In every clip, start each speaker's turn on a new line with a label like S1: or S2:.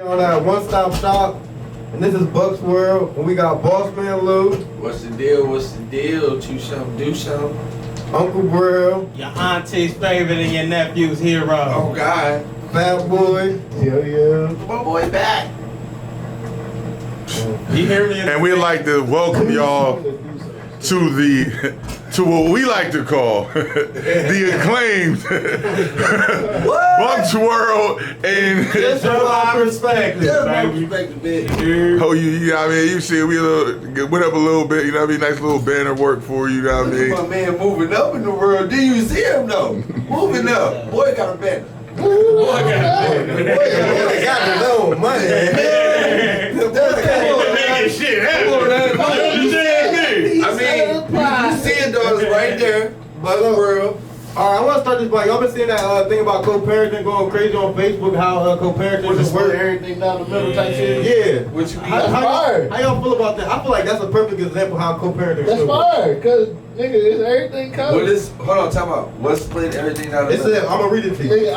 S1: On that one-stop shop, and this is Bucks World, and we got Boss Man Lou,
S2: What's the deal? What's the deal? Do something, do something.
S1: Uncle Brill,
S3: Your auntie's favorite and your nephew's hero.
S2: Oh God,
S1: Fat Boy, yeah.
S2: my boy back.
S3: You hear me?
S4: And we'd like to welcome y'all to what we like to call the acclaimed Bucks World and
S1: Just from my perspective,
S2: Just my
S1: baby.
S2: perspective, bitch.
S4: oh you know what I mean, you see we went up a little bit, you know what I mean, nice little banner work for you, know what I
S2: Look at
S4: mean.
S2: my man moving up in the world. Do you see him though? Moving up. Boy got a banner.
S1: Boy, got his own money.
S3: Shit,
S2: I mean, you see it though, it's right there. Bucks World.
S1: All right, I want to start this by y'all been seeing that thing about co-parenting going crazy on Facebook, how co-parenting is work.
S5: Everything down the middle type shit.
S1: Yeah.
S2: What you mean?
S1: How y'all feel about that? I feel like that's a perfect example of how co-parenting
S5: That's
S1: should work.
S5: fine, cause nigga, it's everything covered.
S2: What is? Hold on, time out. What's split everything out of
S1: It said, I'm gonna read it to you.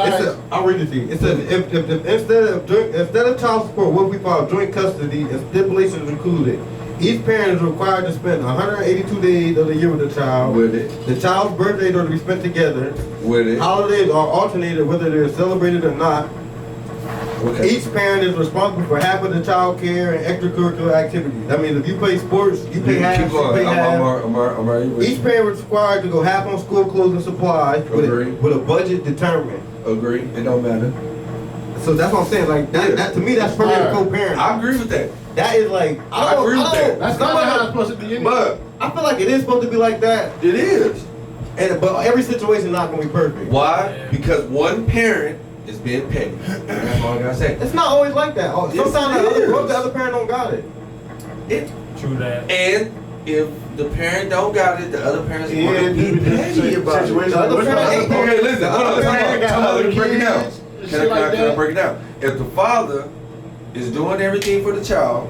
S1: I'll read it to you. It says, if instead of child support, what we call joint custody and stipulations included, each parent is required to spend 182 days of the year with the child.
S2: With it.
S1: The child's birthdays are to be spent together.
S2: With it.
S1: Holidays are alternated whether they're celebrated or not.
S2: Okay.
S1: Each parent is responsible for half of the child care and extracurricular activities. That means if you play sports, you pay half,
S2: Keep
S1: you
S2: going.
S1: pay half.
S2: I'm already with
S1: Each parent is required to go half on school clothes and supplies
S2: Agree.
S1: with a budget determined.
S2: Agree. It don't matter.
S1: So that's what I'm saying. Like that to me, that's perfect
S5: Alright.
S1: co-parent.
S2: I agree with that.
S1: That is like
S2: I agree with that.
S5: That's not how it's supposed to be.
S2: But
S1: I feel like it is supposed to be like that,
S2: it is.
S1: but every situation is not gonna be perfect.
S2: Why? Because one parent is being petty. That's all I gotta say.
S1: It's not always like that. Oh,
S2: Yes,
S1: sometimes
S2: it is.
S1: the other parent don't got it.
S3: True that.
S2: And if the parent don't got it, the other parents
S1: Yeah,
S2: want to be
S1: dude,
S2: petty about it.
S1: The other parent ain't
S2: Okay, listen. Hold on. Time out. Let me break it down.
S5: Shit
S2: Can
S5: like
S2: I
S5: that.
S2: break it down? If the father is doing everything for the child,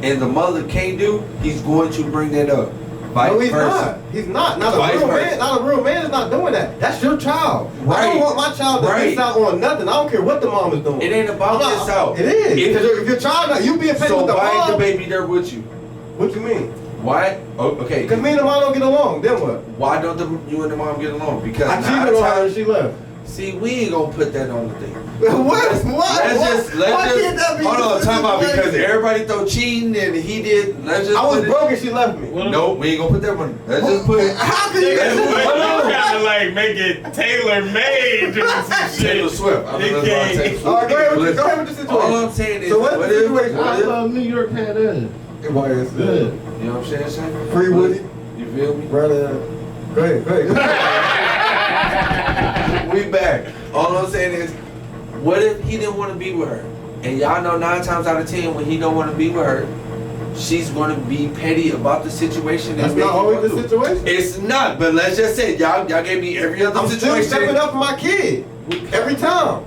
S2: and the mother can't do, he's going to bring that up.
S1: No, he's
S2: versa.
S1: not. He's not. Not
S2: Vice
S1: a real
S2: versa.
S1: man. Not a real man is not doing that. That's your child. I
S2: Right.
S1: don't want my child to
S2: Right.
S1: miss out on nothing. I don't care what the mom is doing.
S2: It ain't about
S1: I'm not-
S2: this out.
S1: It is.
S2: If-
S1: Because if your child, you being petty
S2: So
S1: with the
S2: why ain't the
S1: mom.
S2: baby there with you?
S1: What you mean?
S2: Why? Oh, okay.
S1: Because me and the mom don't get along. Then what?
S2: Why don't you and the mom get along? Because
S1: I
S2: nine
S1: cheated on her and
S2: times.
S1: she left.
S2: See, we ain't gonna put that on the thing.
S1: What?
S2: Let's just
S1: Why can't that be
S2: hold on.
S1: just a
S2: Time out because
S1: situation?
S2: everybody throw cheating and he did. Let's just.
S1: I was
S2: put it-
S1: broke and she left me.
S2: No, we ain't gonna put that one. Let's just put it.
S1: How can you?
S2: Let's-
S3: You
S2: Hold on.
S3: trying to like make it tailor made or some
S2: Taylor
S3: shit.
S2: Swift. I
S3: They
S2: mean,
S3: can't-
S2: Taylor Swift.
S1: All right, go ahead with
S2: Listen,
S1: the situation.
S2: all I'm saying is,
S1: So what's
S2: what
S1: the
S2: if?
S1: situation?
S2: What
S5: I
S2: if?
S5: love New York had that.
S1: Why is
S5: Good.
S2: You know what I'm saying? Shane?
S1: Free Woody.
S2: You feel me?
S1: Brother. Go ahead. Go ahead.
S2: We back. All I'm saying is, what if he didn't want to be with her? And y'all know 9 times out of 10 when he don't want to be with her, she's going to be petty about the situation.
S1: That's
S2: that
S1: not
S2: they
S1: always
S2: go
S1: the
S2: through.
S1: situation.
S2: It's not, but let's just say y'all gave me every other
S1: I'm still
S2: situation.
S1: stepping up for my kid every time.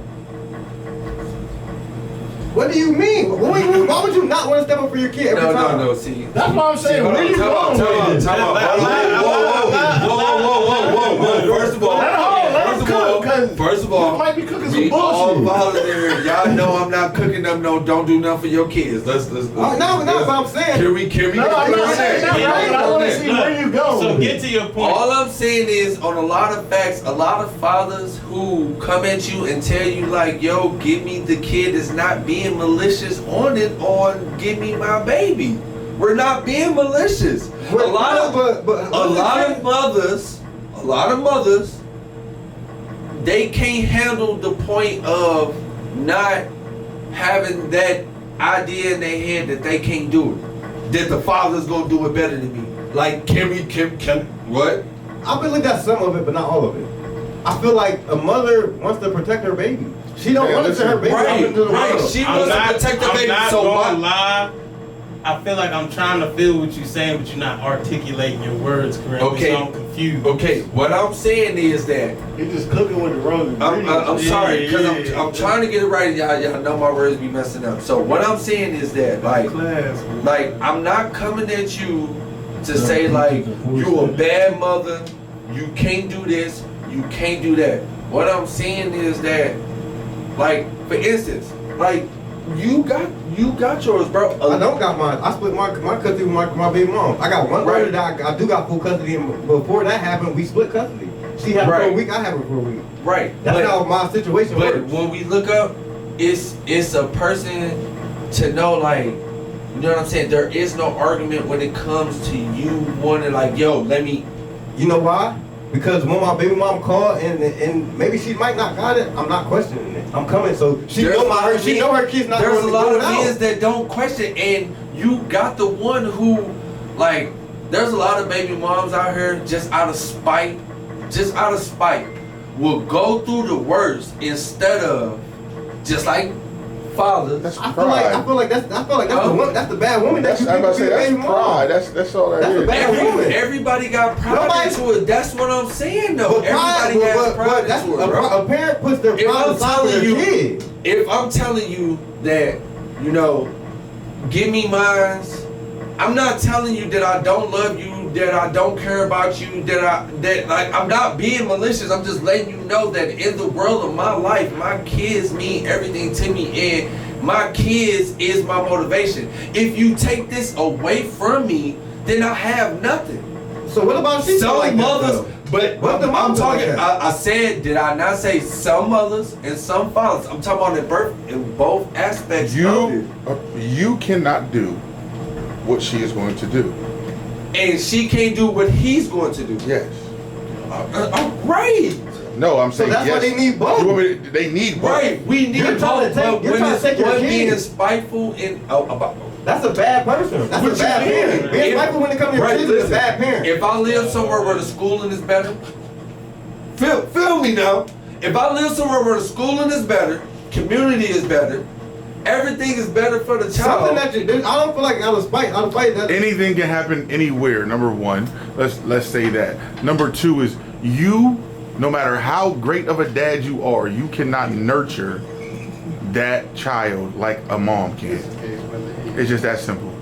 S1: What do you mean? Why would you not want to step up for your kid every time?
S2: No. See,
S5: That's what I'm saying.
S2: hold
S5: Where
S2: on,
S5: you
S2: time out,
S5: going with this?
S2: time out. Whoa. First of all,
S5: You might be cooking some
S2: we all
S5: bullshit.
S2: voluntary. Y'all know I'm not cooking them. No, don't do nothing for your kids. Let's.
S1: No, but I'm saying.
S2: Can we
S5: No, I'm not saying that,
S3: Yeah,
S5: right? I want to see where you go.
S3: So get to your point.
S2: All I'm saying is, on a lot of facts, a lot of fathers who come at you and tell you like, "Yo, give me the kid," is not being malicious on it. On give me my baby. We're not being malicious. A lot of mothers, they can't handle the point of not having that idea in their head that they can't do it. That the father's gonna do it better than me. Like, can what?
S1: I believe that's some of it, but not all of it. I feel like a mother wants to protect her baby. She don't want to send her baby out into the world.
S2: She wants to protect the baby.
S3: I'm not
S2: So
S3: gonna
S2: why?
S3: lie. I feel like I'm trying to feel what you're saying, but you're not articulating your words correctly.
S2: Okay.
S3: So I'm confused.
S2: Okay, what I'm saying is that
S5: He just cooking with the wrong
S2: I'm
S5: ingredients.
S2: sorry because
S3: Yeah.
S2: I'm trying to get it right. Y'all know my words be messing up. So what I'm saying is that like I'm not coming at you to say like you a bad mother, you can't do this, you can't do that. What I'm saying is that like for instance, like You got yours, bro.
S1: I don't got mine. I split my custody with my baby mom. I got one brother that I do got full custody, and before that happened, we split custody. She had it for a week, I have it for a week.
S2: Right.
S1: That's how my situation
S2: But
S1: works.
S2: when we look up, it's a person to know, like, you know what I'm saying? There is no argument when it comes to you wanting, like, yo, let me.
S1: You know why? Because when my baby mom called and maybe she might not got it, I'm not questioning it. I'm coming, so she know her kids not
S2: There's
S1: going
S2: a
S1: to
S2: lot
S1: go
S2: of
S1: out.
S2: men that don't question, and you got the one who, like, there's a lot of baby moms out here just out of spite, will go through the worst instead of just like fathers.
S4: That's
S1: I
S4: pride.
S1: feel like that's the one, that's the bad woman that
S4: That's,
S1: you
S4: I'm about
S1: think
S4: to
S1: be
S4: say,
S1: the
S4: that's
S1: baby mom.
S4: pride. That's all that
S1: That's a
S4: is.
S1: bad woman.
S2: Everybody got pride
S1: Nobody-
S2: into it. That's what I'm saying, though.
S1: But pride,
S2: Everybody has
S1: but
S2: pride
S1: that's
S2: into it, bro.
S1: a parent puts their
S2: If
S1: pride
S2: I'm
S1: aside for
S2: telling
S1: their
S2: you-
S1: kid.
S2: If I'm telling you that, you know, give me mines, I'm not telling you that I don't love you, that I don't care about you, that like I'm not being malicious. I'm just letting you know that in the world of my life, my kids mean everything to me, and my kids is my motivation. If you take this away from me, then I have nothing.
S1: So what about she?
S2: Some
S1: like that,
S2: mothers,
S1: though?
S2: but
S1: What if the
S2: I'm
S1: mom
S2: talking.
S1: like that?
S2: I said, did I not say some mothers and some fathers? I'm talking about in both aspects of it.
S4: You cannot do what she is going to do.
S2: And she can't do what he's going to do.
S4: Yes.
S2: Right.
S4: No, I'm
S1: So
S4: saying
S1: that's
S4: yes.
S1: why they need both.
S4: You want me to- they need both.
S2: Right. We need
S1: You're trying
S2: both.
S1: to take-
S2: But
S1: you're
S2: when
S1: trying to
S2: it's
S1: take your
S2: one being
S1: kids.
S2: spiteful and about.
S1: That's a bad person. That's
S2: What
S1: a
S2: you
S1: bad
S2: mean?
S1: parent. Being
S2: If-
S1: spiteful when it comes to your
S2: Right,
S1: kids is a
S2: listen.
S1: bad parent.
S2: If I live somewhere where the schooling is better, feel me now. If I live somewhere where the schooling is better, community is better, everything is better for the child.
S1: Something that I don't feel like out of spite that.
S4: Anything can happen anywhere. Number one, let's say that. Number two is you, no matter how great of a dad you are, you cannot nurture that child like a mom can. It's just that simple.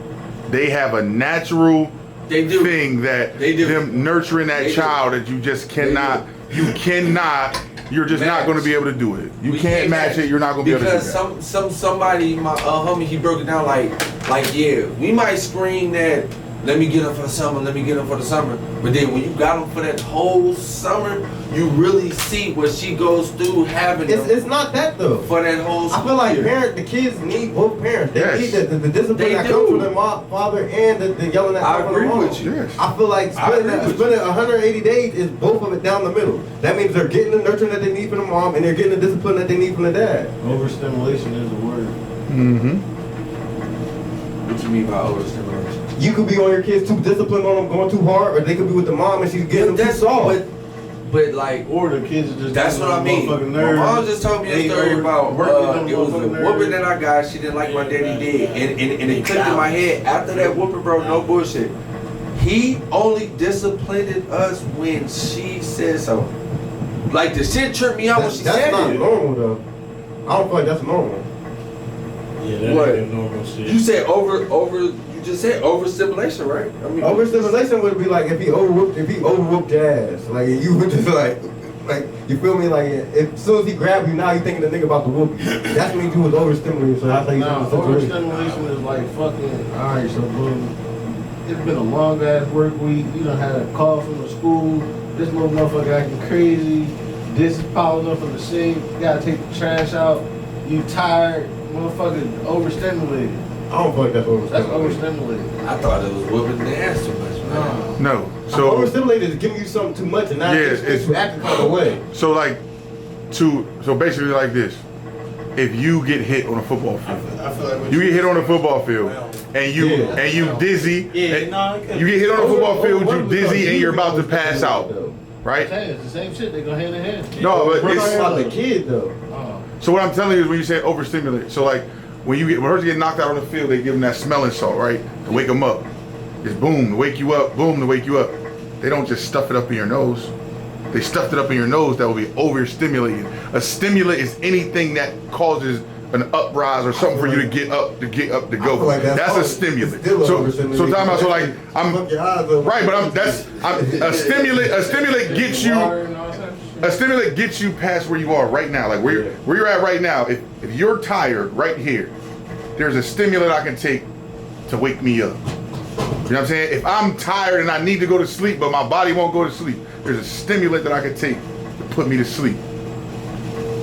S4: They have a natural
S2: They do.
S4: thing that
S2: They do.
S4: them nurturing that
S2: They do.
S4: child that you just cannot. You're just not
S2: Match.
S4: going to be able to do it. You
S2: We
S4: can't match it. You're not going to be able to do that.
S2: Because somebody, my homie, he broke it down like yeah, we might scream that, let me get him for the summer, but then when you got him for that whole summer, you really see what she goes through having them
S1: It's not that though.
S2: for that whole
S1: I feel like
S2: year.
S1: the kids need both parents. They
S4: Yes.
S1: need the discipline
S2: They
S1: that
S2: do.
S1: comes from their father and the yelling at
S2: I
S1: from the
S2: agree
S1: mom.
S2: with you.
S4: Yes.
S1: I feel like
S2: I agree with
S1: spending 180 days is both of it down the middle. That means they're getting the nurturing that they need from the mom and they're getting the discipline that they need from the dad.
S5: Overstimulation is a word.
S4: Mm-hmm.
S2: What you mean by overstimulation?
S1: You could be on your kids too disciplined on them going too hard, or they could be with the mom and she's getting them too soft.
S2: But like,
S5: Or the kids are just
S2: that's
S5: getting
S2: what I
S5: on
S2: mean.
S5: motherfucking
S2: My
S5: nerves.
S2: mom just told me a
S5: They
S2: story about
S5: working on
S2: it was a
S5: motherfucking
S2: whooping
S5: nerves.
S2: that I got. She didn't like my daddy did, and it clicked in my head after that whooping, bro. No bullshit. He only disciplined us when she said so. Like the shit tripped me out when she
S1: That's
S2: said
S1: not
S2: it.
S1: normal though. I don't feel like that's normal.
S5: Yeah, that
S2: What?
S5: ain't normal shit.
S2: You said you just said overstimulation, right? I mean,
S1: Overstimulation would be like if he overwhooped your ass. Like you would just like you feel me? Like as soon as he grabbed you, now you thinking the nigga about to whoop you. That's when you was overstimulated. So that's how you
S5: Nah,
S1: know the situation.
S5: overstimulation is like fucking. Alright, so boom. It's been a long ass work week. You done had a call from the school. This little motherfucker acting crazy. This is piling up in the sink. You gotta take the trash out. You tired. Motherfucker overstimulated.
S1: I don't feel like that's
S5: That's
S1: overstimulated.
S5: overstimulated.
S2: I thought it was whooping the ass too much, man.
S5: Nah.
S4: No.
S1: So
S4: So
S1: overstimulated is giving you something too much and now
S4: Yes,
S1: it's you acting kind of way.
S4: so like so basically like this. If you get hit on a football field,
S3: I feel like what
S4: you get hit on a football field and you
S1: Yeah.
S4: dizzy.
S3: Yeah,
S4: and
S3: no, it could-
S4: you get hit on a football field, you
S1: Over-
S4: dizzy and you're about to pass out,
S1: though.
S4: right?
S5: It's the same shit. They go hand in hand.
S4: No, but
S1: We're talking
S4: it's
S1: about the kid though.
S5: Oh.
S4: so what I'm telling you is when you say overstimulate. So like when a person get knocked out on the field, they give them that smelling salt, right, to wake them up. It's boom to wake you up, boom to wake you up. They don't just stuff it up in your nose. They stuffed it up in your nose. That will be overstimulating. A stimulant is anything that causes an uprise or something for you to get up, to
S1: I feel
S4: go.
S1: like
S4: That's a
S1: it's
S4: stimulant.
S1: still
S4: So
S1: overstimulating.
S4: talking about, so like
S1: Fuck your eyes up.
S4: right, but a stimulant gets you.
S5: Water and all that shit.
S4: A stimulant gets you past where you are right now. Like where you're at right now. If you're tired right here, there's a stimulant I can take to wake me up. You know what I'm saying? If I'm tired and I need to go to sleep, but my body won't go to sleep, there's a stimulant that I can take to put me to sleep.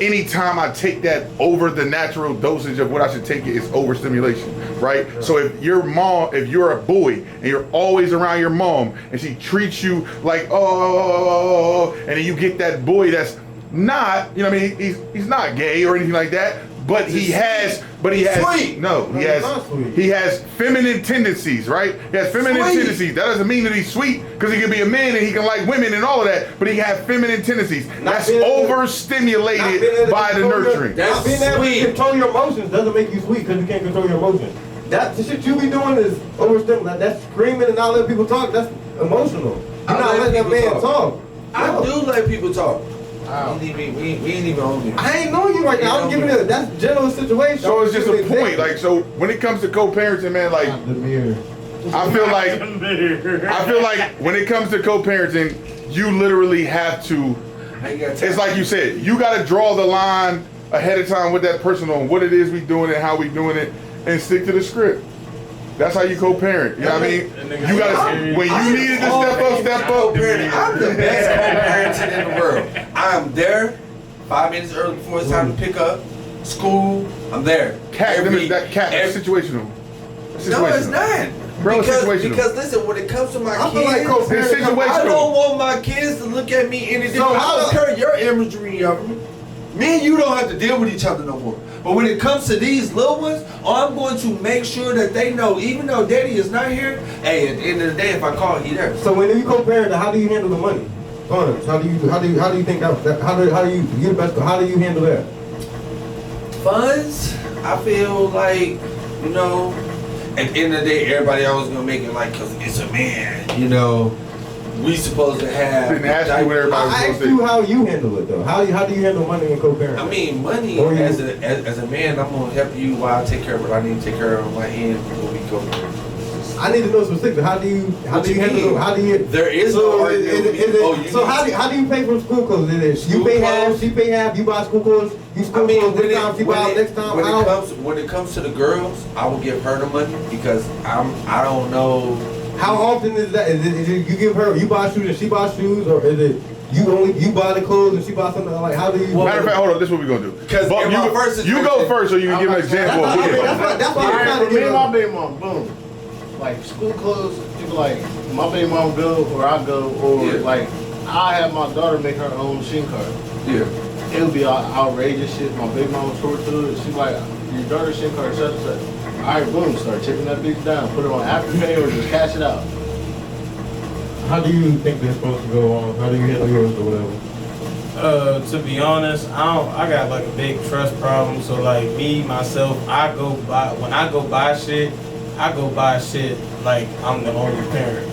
S4: Anytime I take that over the natural dosage of what I should take, it is overstimulation, right? So if you're a boy and you're always around your mom and she treats you like, oh, and then you get that boy that's not, you know what I mean, he's not gay or anything like that, but he has feminine tendencies, right? He has feminine tendencies. That doesn't mean that he's sweet, because he can be a man and he can like women and all of that, but he has feminine tendencies. That's overstimulated by the nurturing.
S1: Not being able to control your emotions doesn't make you sweet, because you can't control your emotions. That the shit you be doing is overstimulated. That's screaming and not letting people talk. That's emotional. You're not letting that man talk.
S2: I do let people talk.
S6: We ain't even on you.
S1: I ain't knowing you right now. I'm giving it. That's general situation.
S4: So it's just a point. Like, so when it comes to co-parenting, man, like
S5: The mirror.
S4: I feel like when it comes to co-parenting, you literally have to. It's like you said, you got to draw the line ahead of time with that person on what it is we doing and how we doing it, and stick to the script. That's how you co-parent. You know what I mean? You gotta, when you needed to step up.
S2: I'm the best co-parenting in the world. I'm there 5 minutes early before it's time to pick up school. I'm there.
S4: Situational.
S2: No, it's not.
S4: Bro,
S2: because listen, when it comes to my
S1: I feel
S2: kids,
S1: like co-parenting.
S2: I don't want my kids to look at me any different. I don't care your imagery of them. Me and you don't have to deal with each other no more. But when it comes to these little ones, I'm going to make sure that they know, even though daddy is not here, hey, at the end of the day, if I call, he there.
S1: So when you co-parent, how do you handle the money? Funds. How do you think that? How do you get best? How do you handle that?
S2: Funds, I feel like, you know, at the end of the day, everybody always gonna make it like, cause it's a man, you know, we supposed to have.
S4: Didn't ask you what everybody was
S1: I
S4: supposed
S1: asked
S4: to
S1: you
S4: do.
S1: how you handle it though. How do you handle money in co-parenting?
S2: I mean, money,
S1: Or you-
S2: as a man, I'm gonna help you while I take care of what I need to take care of on my end when we go.
S1: I need to know specifically. How do you handle?
S2: mean?
S1: How do you?
S2: There is
S1: So
S2: no argument.
S1: how do you pay for school clothes? Is it
S2: School
S1: you pay half,
S2: clothes?
S1: she pay half, you buy school clothes, you school clothes this time, she buy next time?
S2: When it comes to the girls, I will give her the money because I don't know.
S1: How often is that? Is it you give her, you buy shoes and she buys shoes, or is it you buy the clothes and she buys something? Like how do you?
S4: Matter of fact, hold on. This is what we're gonna do.
S2: Because
S4: you go first, so you can give an example. of what you're talking
S1: That's
S5: All
S1: what I'm
S5: right,
S1: trying
S5: for
S1: to
S5: me
S1: get
S5: and my
S1: at.
S5: baby mom, boom. Like school clothes, people like my baby mom go or I go, or
S2: Yeah.
S5: like I have my daughter make her own SIM card.
S2: Yeah.
S5: It'll be outrageous shit. My baby mom was short to it. She's like, your daughter's SIM card such and such. All right, boom, start chipping that bitch down. Put it on Afterpay or just cash it out.
S1: How do you think they're supposed to go on? How do you handle yours or whatever?
S3: To be honest, I got like a big trust problem. So like me, myself, when I go buy shit, I go buy shit like I'm the only parent.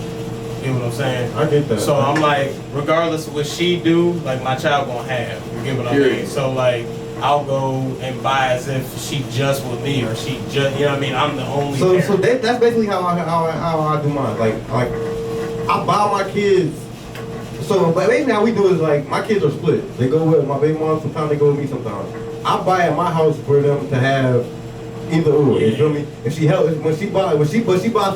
S3: You know what I'm saying?
S1: I get that.
S3: So I'm like, regardless of what she do, like my child gonna have. You get what I
S2: Period.
S3: mean? So like, I'll go and buy as if she just with me or she just, you know what I mean? I'm the only
S1: So
S3: parent.
S1: that's basically how I do mine. Like I buy my kids. So but basically how we do is like my kids are split. They go with my baby mom sometimes, they go with me sometimes. I buy at my house for them to have either or. You feel me? If she helps when she buys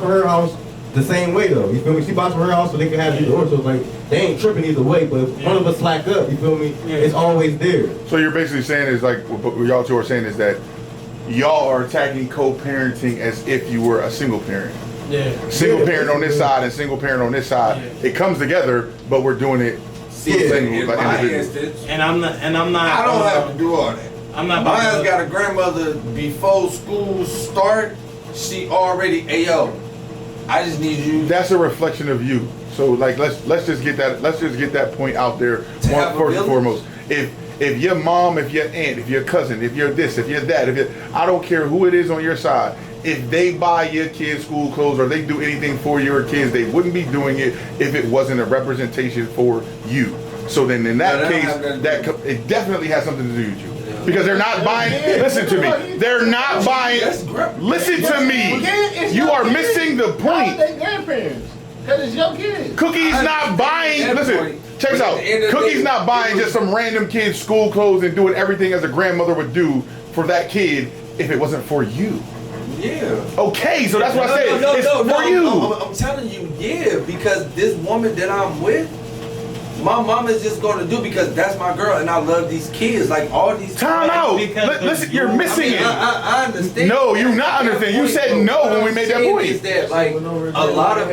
S1: for her house the same way though. You feel me? She buys for her house so they can have either or. So it's like they ain't tripping either way. But if one of us slack up, you feel me?
S3: Yeah.
S1: It's always there.
S4: So you're basically saying is like what y'all two are saying is that y'all are attacking co-parenting as if you were a single parent.
S3: Yeah.
S4: Single parent on this side and single parent on this side.
S3: Yeah.
S4: It comes together, but we're doing it single,
S2: In
S4: like
S2: my
S4: individual.
S2: instance,
S3: And I'm not.
S2: I don't have to do all that.
S3: I'm not. about
S2: Mine's
S3: to-
S2: got a grandmother before school start. She already ayo. I just need you.
S4: That's a reflection of you. So like let's just get that point out there
S2: To have a
S4: first and
S2: village?
S4: foremost. If your mom, if your aunt, if your cousin, if you're this, if you're that, I don't care who it is on your side. If they buy your kids school clothes or they do anything for your kids, they wouldn't be doing it if it wasn't a representation for you. So then in that
S2: No, that
S4: case,
S2: don't have nothing to do
S4: it definitely has something to do with you. Because they're not buying, listen to me, they're not buying, listen to me, you are missing the
S5: Why are
S4: point.
S5: they grandparents? Because it's your kids.
S4: Cookie's not buying, listen, check this out, Cookie's not buying just some random kid's school clothes and doing everything as a grandmother would do for that kid if it wasn't for you.
S2: Yeah.
S4: Okay, so that's what I said.
S2: No,
S4: it's
S2: no,
S4: for you.
S2: I'm telling you, yeah, because this woman that I'm with, my mom is just gonna do because that's my girl and I love these kids. Like all these
S4: Time out.
S3: because
S4: Listen, you're missing it.
S2: I understand.
S4: No, you not understand. You said no when we made that point.
S2: Is that like a lot of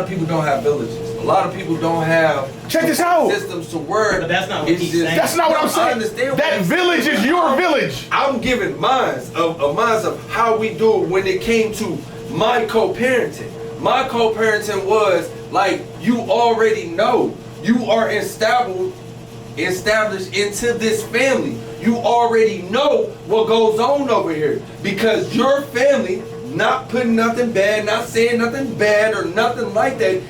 S2: people don't have villages. A lot of people don't have
S4: Check this out.
S2: systems to work.
S3: But that's not what
S2: It's
S3: he's
S2: just-
S3: saying.
S4: That's not what I'm
S2: I
S4: saying.
S2: understand what
S4: That
S2: you're
S4: village
S2: saying.
S4: is your village.
S2: I'm giving minds of how we do it when it came to my co-parenting. My co-parenting was like you already know. You are established into this family. You already know what goes on over here because your family not putting nothing bad, not saying nothing bad or nothing like that.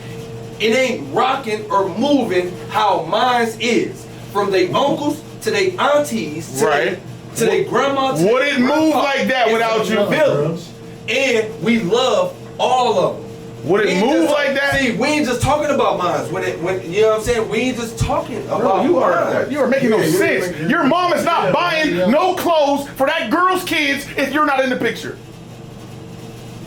S2: It ain't rocking or moving how mine is. From their uncles to their aunties to
S4: Right.
S2: their grandma. To
S4: Would
S2: their
S4: it move
S2: grandpa.
S4: like that
S2: It's
S4: without
S2: a
S4: you?
S2: village. And we love all of them.
S4: Would
S2: We
S4: it
S2: ain't
S4: move
S2: just-
S4: like that?
S2: See, we ain't just talking about mines. When you know what I'm saying? We ain't just talking
S4: Bro,
S2: about
S4: you are
S2: mines.
S4: making no
S5: Yeah, you're
S4: sense.
S5: making-
S4: Your mom is not
S5: Yeah,
S4: buying
S5: yeah.
S4: no clothes for that girl's kids if you're not in the picture.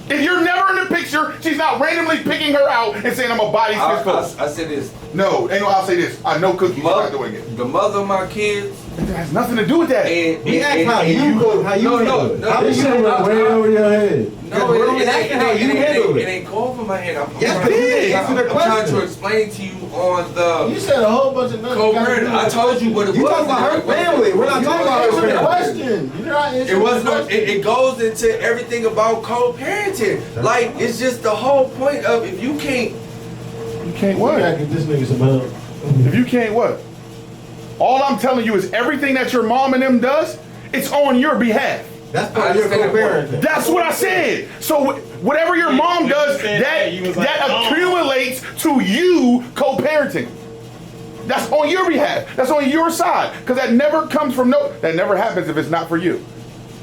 S4: If you're never in the picture, she's not randomly picking her out and saying, I'm gonna buy these kids clothes.
S2: I said this.
S4: No, ain't no, I'll say this. I know Cookie, she's not doing it.
S2: The mother of my kids.
S4: It has nothing to do with that.
S2: And,
S1: He asked how you go, how you
S2: no,
S1: handle
S2: no,
S1: it.
S2: no.
S1: How
S5: This
S1: you
S5: shit
S1: handle
S5: went
S1: it?
S5: way over your head.
S2: No,
S1: We're
S2: it
S1: only asking how you handle it.
S2: It ain't go over my head. I'm
S1: Yes,
S2: trying-
S1: it is.
S2: I'm
S1: Answer the
S2: trying
S1: question.
S2: to explain to you on the
S5: You said a whole bunch of nothing.
S2: co-parent. I told you what it
S1: You
S2: was.
S1: talking about her
S2: It wasn't-
S1: family. We're not
S5: You
S1: talking
S5: didn't
S1: about
S5: answer
S1: her
S5: the
S1: family.
S5: question. You're not answering
S2: It
S5: the
S2: was no,
S5: question.
S2: it goes into everything about co-parenting. Like it's just the whole point of if you can't.
S4: You can't
S5: We gotta
S4: what?
S5: get this nigga some help.
S4: If you can't what? All I'm telling you is everything that your mom and them does, it's on your behalf.
S1: That's part of your
S2: understand
S1: co-parenting.
S4: That's what I said. So whatever your mom
S3: when you
S4: does,
S3: said that, you was like,
S4: that
S3: "Oh."
S4: accumulates to you co-parenting. That's on your behalf. That's on your side. Because that never comes from that never happens if it's not for you.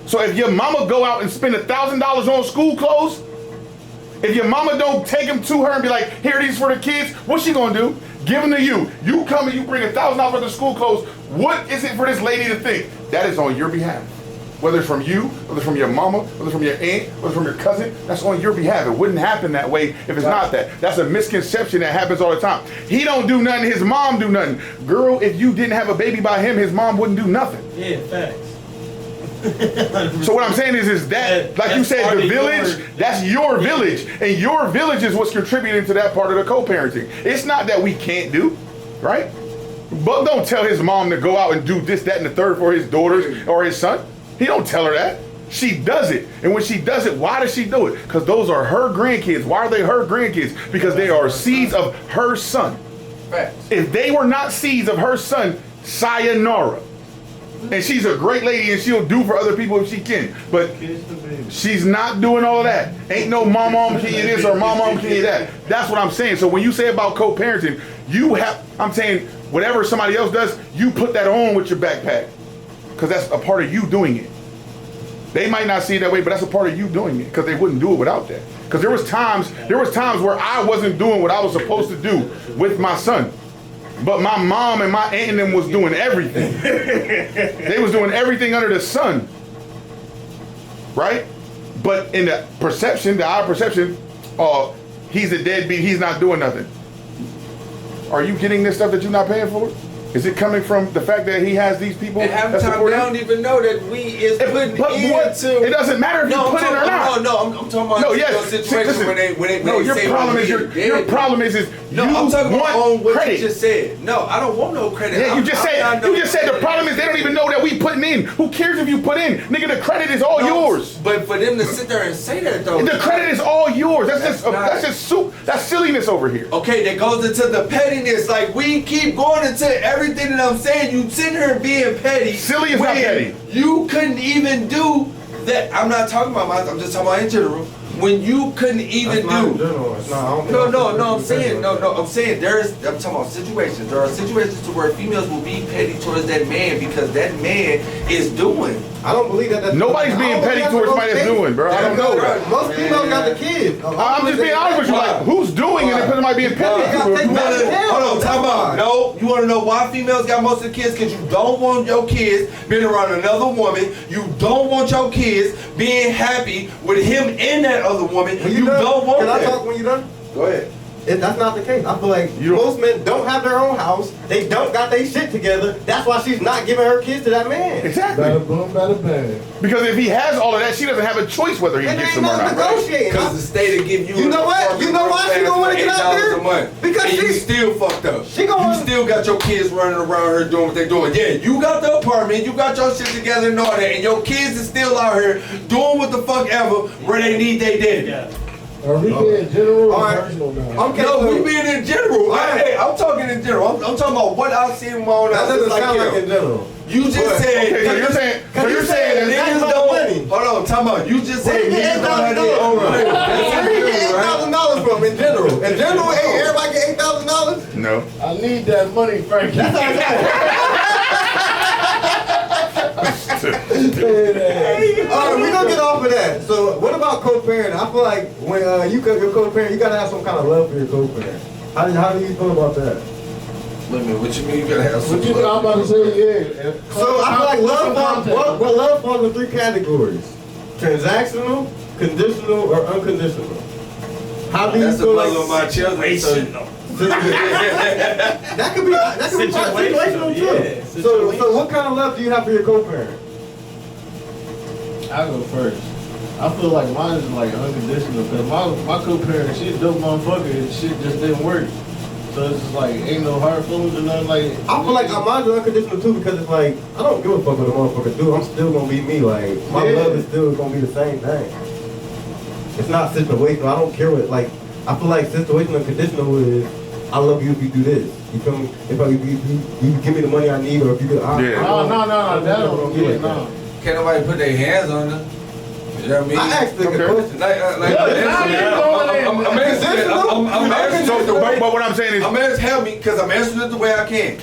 S4: So if your mama go out and spend $1,000 on school clothes, if your mama don't take them to her and be like, here, these for the kids, what's she gonna do? Give them to you. You come and you bring $1,000 worth of school clothes. What is it for this lady to think? That is on your behalf. Whether it's from you, whether it's from your mama, whether it's from your aunt, whether it's from your cousin, that's on your behalf. It wouldn't happen that way if it's not that. That's a misconception that happens all the time. He don't do nothing, his mom do nothing. Girl, if you didn't have a baby by him, his mom wouldn't do nothing.
S3: Yeah, facts.
S4: So what I'm saying is that, like you
S3: That's
S4: said,
S3: part
S4: the
S3: of
S4: village,
S3: your-
S4: that's your village. And your village is what's contributing to that part of the co-parenting. It's not that we can't do, right? But don't tell his mom to go out and do this, that, and the third for his daughters or his son. He don't tell her that. She does it. And when she does it, why does she do it? Because those are her grandkids. Why are they her grandkids? Because they are seeds of her son.
S2: Facts.
S4: If they were not seeds of her son, sayonara. And she's a great lady and she'll do for other people if she can. But
S5: Kiss the baby.
S4: she's not doing all of that. Ain't no mom can you this or mom can you that. That's what I'm saying. So when you say about co-parenting, I'm saying whatever somebody else does, you put that on with your backpack. Because that's a part of you doing it. They might not see it that way, but that's a part of you doing it. Because they wouldn't do it without that. Because there was times where I wasn't doing what I was supposed to do with my son. But my mom and my aunt and them was doing everything. They was doing everything under the sun. Right? But in the perception, the eye perception, he's a deadbeat, he's not doing nothing. Are you getting this stuff that you're not paying for? Is it coming from the fact that he has these people?
S2: And half the
S4: that
S2: time
S4: support
S2: they
S4: him?
S2: don't even know that we is
S4: But
S2: putting
S4: what?
S2: into.
S4: It doesn't matter if you put it or not.
S2: No, I'm talking about
S4: No,
S2: your
S4: yes.
S2: situation
S4: Listen,
S2: when they
S4: no, your
S2: say
S4: problem is your problem is
S2: No,
S4: you
S2: I'm talking about
S4: want
S2: on what
S4: credit.
S2: you just said. No, I don't want no credit.
S4: Yeah,
S2: I'm
S4: you just
S2: not no
S4: said the
S2: credit.
S4: problem is they don't even know that we putting in. Who cares if you put in? Nigga, the credit is all
S2: No,
S4: yours.
S2: But for them to sit there and say that though,
S4: The credit is all yours. That's
S2: That's
S4: just soup. That's silliness over here.
S2: okay, that goes into the pettiness. Like we keep going into everything that I'm saying. You sitting here being petty.
S4: Silly is not
S2: when
S4: petty.
S2: You couldn't even do that. I'm not talking about mine. I'm just talking about in general. When you couldn't even do. No, I'm saying, I'm saying I'm talking about situations. There are situations to where females will be petty towards that man because that man is doing.
S1: I don't believe that.
S4: Nobody's being petty towards somebody that's doing, bro. I don't know.
S1: Most females got the kids.
S4: I'm just being honest with you. Like, who's doing it and somebody being petty
S1: They gotta
S4: towards
S1: take
S4: you?
S1: back the hell.
S2: Hold on, time out. No, you want to know why females got most of the kids? Because you don't want your kids being around another woman. You don't want your kids being happy with him and that other woman.
S1: When
S2: You
S1: done,
S2: don't want
S1: can
S2: that.
S1: I talk when you done?
S2: Go ahead.
S1: That's not the case. I feel like
S4: You don't-
S1: most men don't have their own house. They don't got their shit together. That's why she's not giving her kids to that man.
S5: Better
S4: Exactly.
S5: boom, better bang.
S4: Because if he has all of that, she doesn't have a choice whether he
S1: And there
S4: gets
S1: ain't
S4: them or
S1: no
S4: not. Right?
S1: negotiating.
S2: Because the state will give you.
S1: You know what? You know why she don't wanna get out there?
S2: $8 a month.
S1: Because
S2: and you
S1: she-
S2: still fucked up.
S1: she gonna-
S2: You still got your kids running around here doing what they doing. Yeah, you got the apartment, you got your shit together and all that, and your kids is still out here doing what the fuck ever where they need they daddy.
S3: Yeah.
S5: Are we being general
S1: All
S5: or
S1: right.
S5: personal now?
S1: Okay,
S2: No,
S1: so
S2: we being in general.
S1: Alright.
S2: Hey, I'm talking in general. I'm talking about what I've seen with my own
S1: that
S2: eyes.
S1: doesn't
S2: It's like
S1: sound like
S2: him.
S1: in general.
S2: You just
S1: But-
S2: said.
S4: Okay, so you're saying, so you're saying
S1: that
S2: Niggas
S1: that's
S2: don't.
S1: money.
S2: Hold on, time out. You just
S1: Where
S2: said
S1: you get
S2: niggas don't have their own money. That's
S1: Where
S2: in
S1: you get
S2: general, right?
S1: $8,000 from in general? In general, ain't everybody get $8,000?
S4: no.
S5: I need that money, Frankie.
S1: That's what I'm saying. All right, we gonna get off of that. So, what about co-parenting? I feel like when you cut your co-parent, you gotta have some kind of love for your co-parent. How do you feel about that?
S2: Wait a minute, what you mean you gotta have some
S5: What you think I'm about to say? Yeah.
S1: So I feel like love falls in 3 categories: transactional, conditional, or unconditional. How do you
S2: That's the
S1: feel
S2: mother
S1: like
S2: of my children. So
S1: that could be situational too?
S3: Yeah,
S1: So what kind of love do you have for your co-parent?
S5: I go first. I feel like mine is like unconditional because my co-parent, she a dope motherfucker and shit just didn't work. So it's just like ain't no hard feelings or nothing like.
S1: I feel like mine's unconditional too because it's like I don't give a fuck what a motherfucker do. I'm still gonna be me. Like my
S5: Yeah.
S1: love is still gonna be the same thing. It's not situational. I don't care what like. I feel like situational and conditional is I love you if you do this. You feel me? If you give me the money I need or if you do.
S4: Yeah.
S5: No, that don't
S1: be
S5: get
S1: like
S5: no.
S2: Can't nobody put their hands on them. You know what I mean?
S1: I asked the
S4: Okay.
S1: question.
S2: Like,
S5: Yeah, now you're going in.
S2: I'm answering
S4: So,
S2: it the way.
S4: but what I'm saying is,
S2: I'm answering, help me, because I'm answering it the way I can.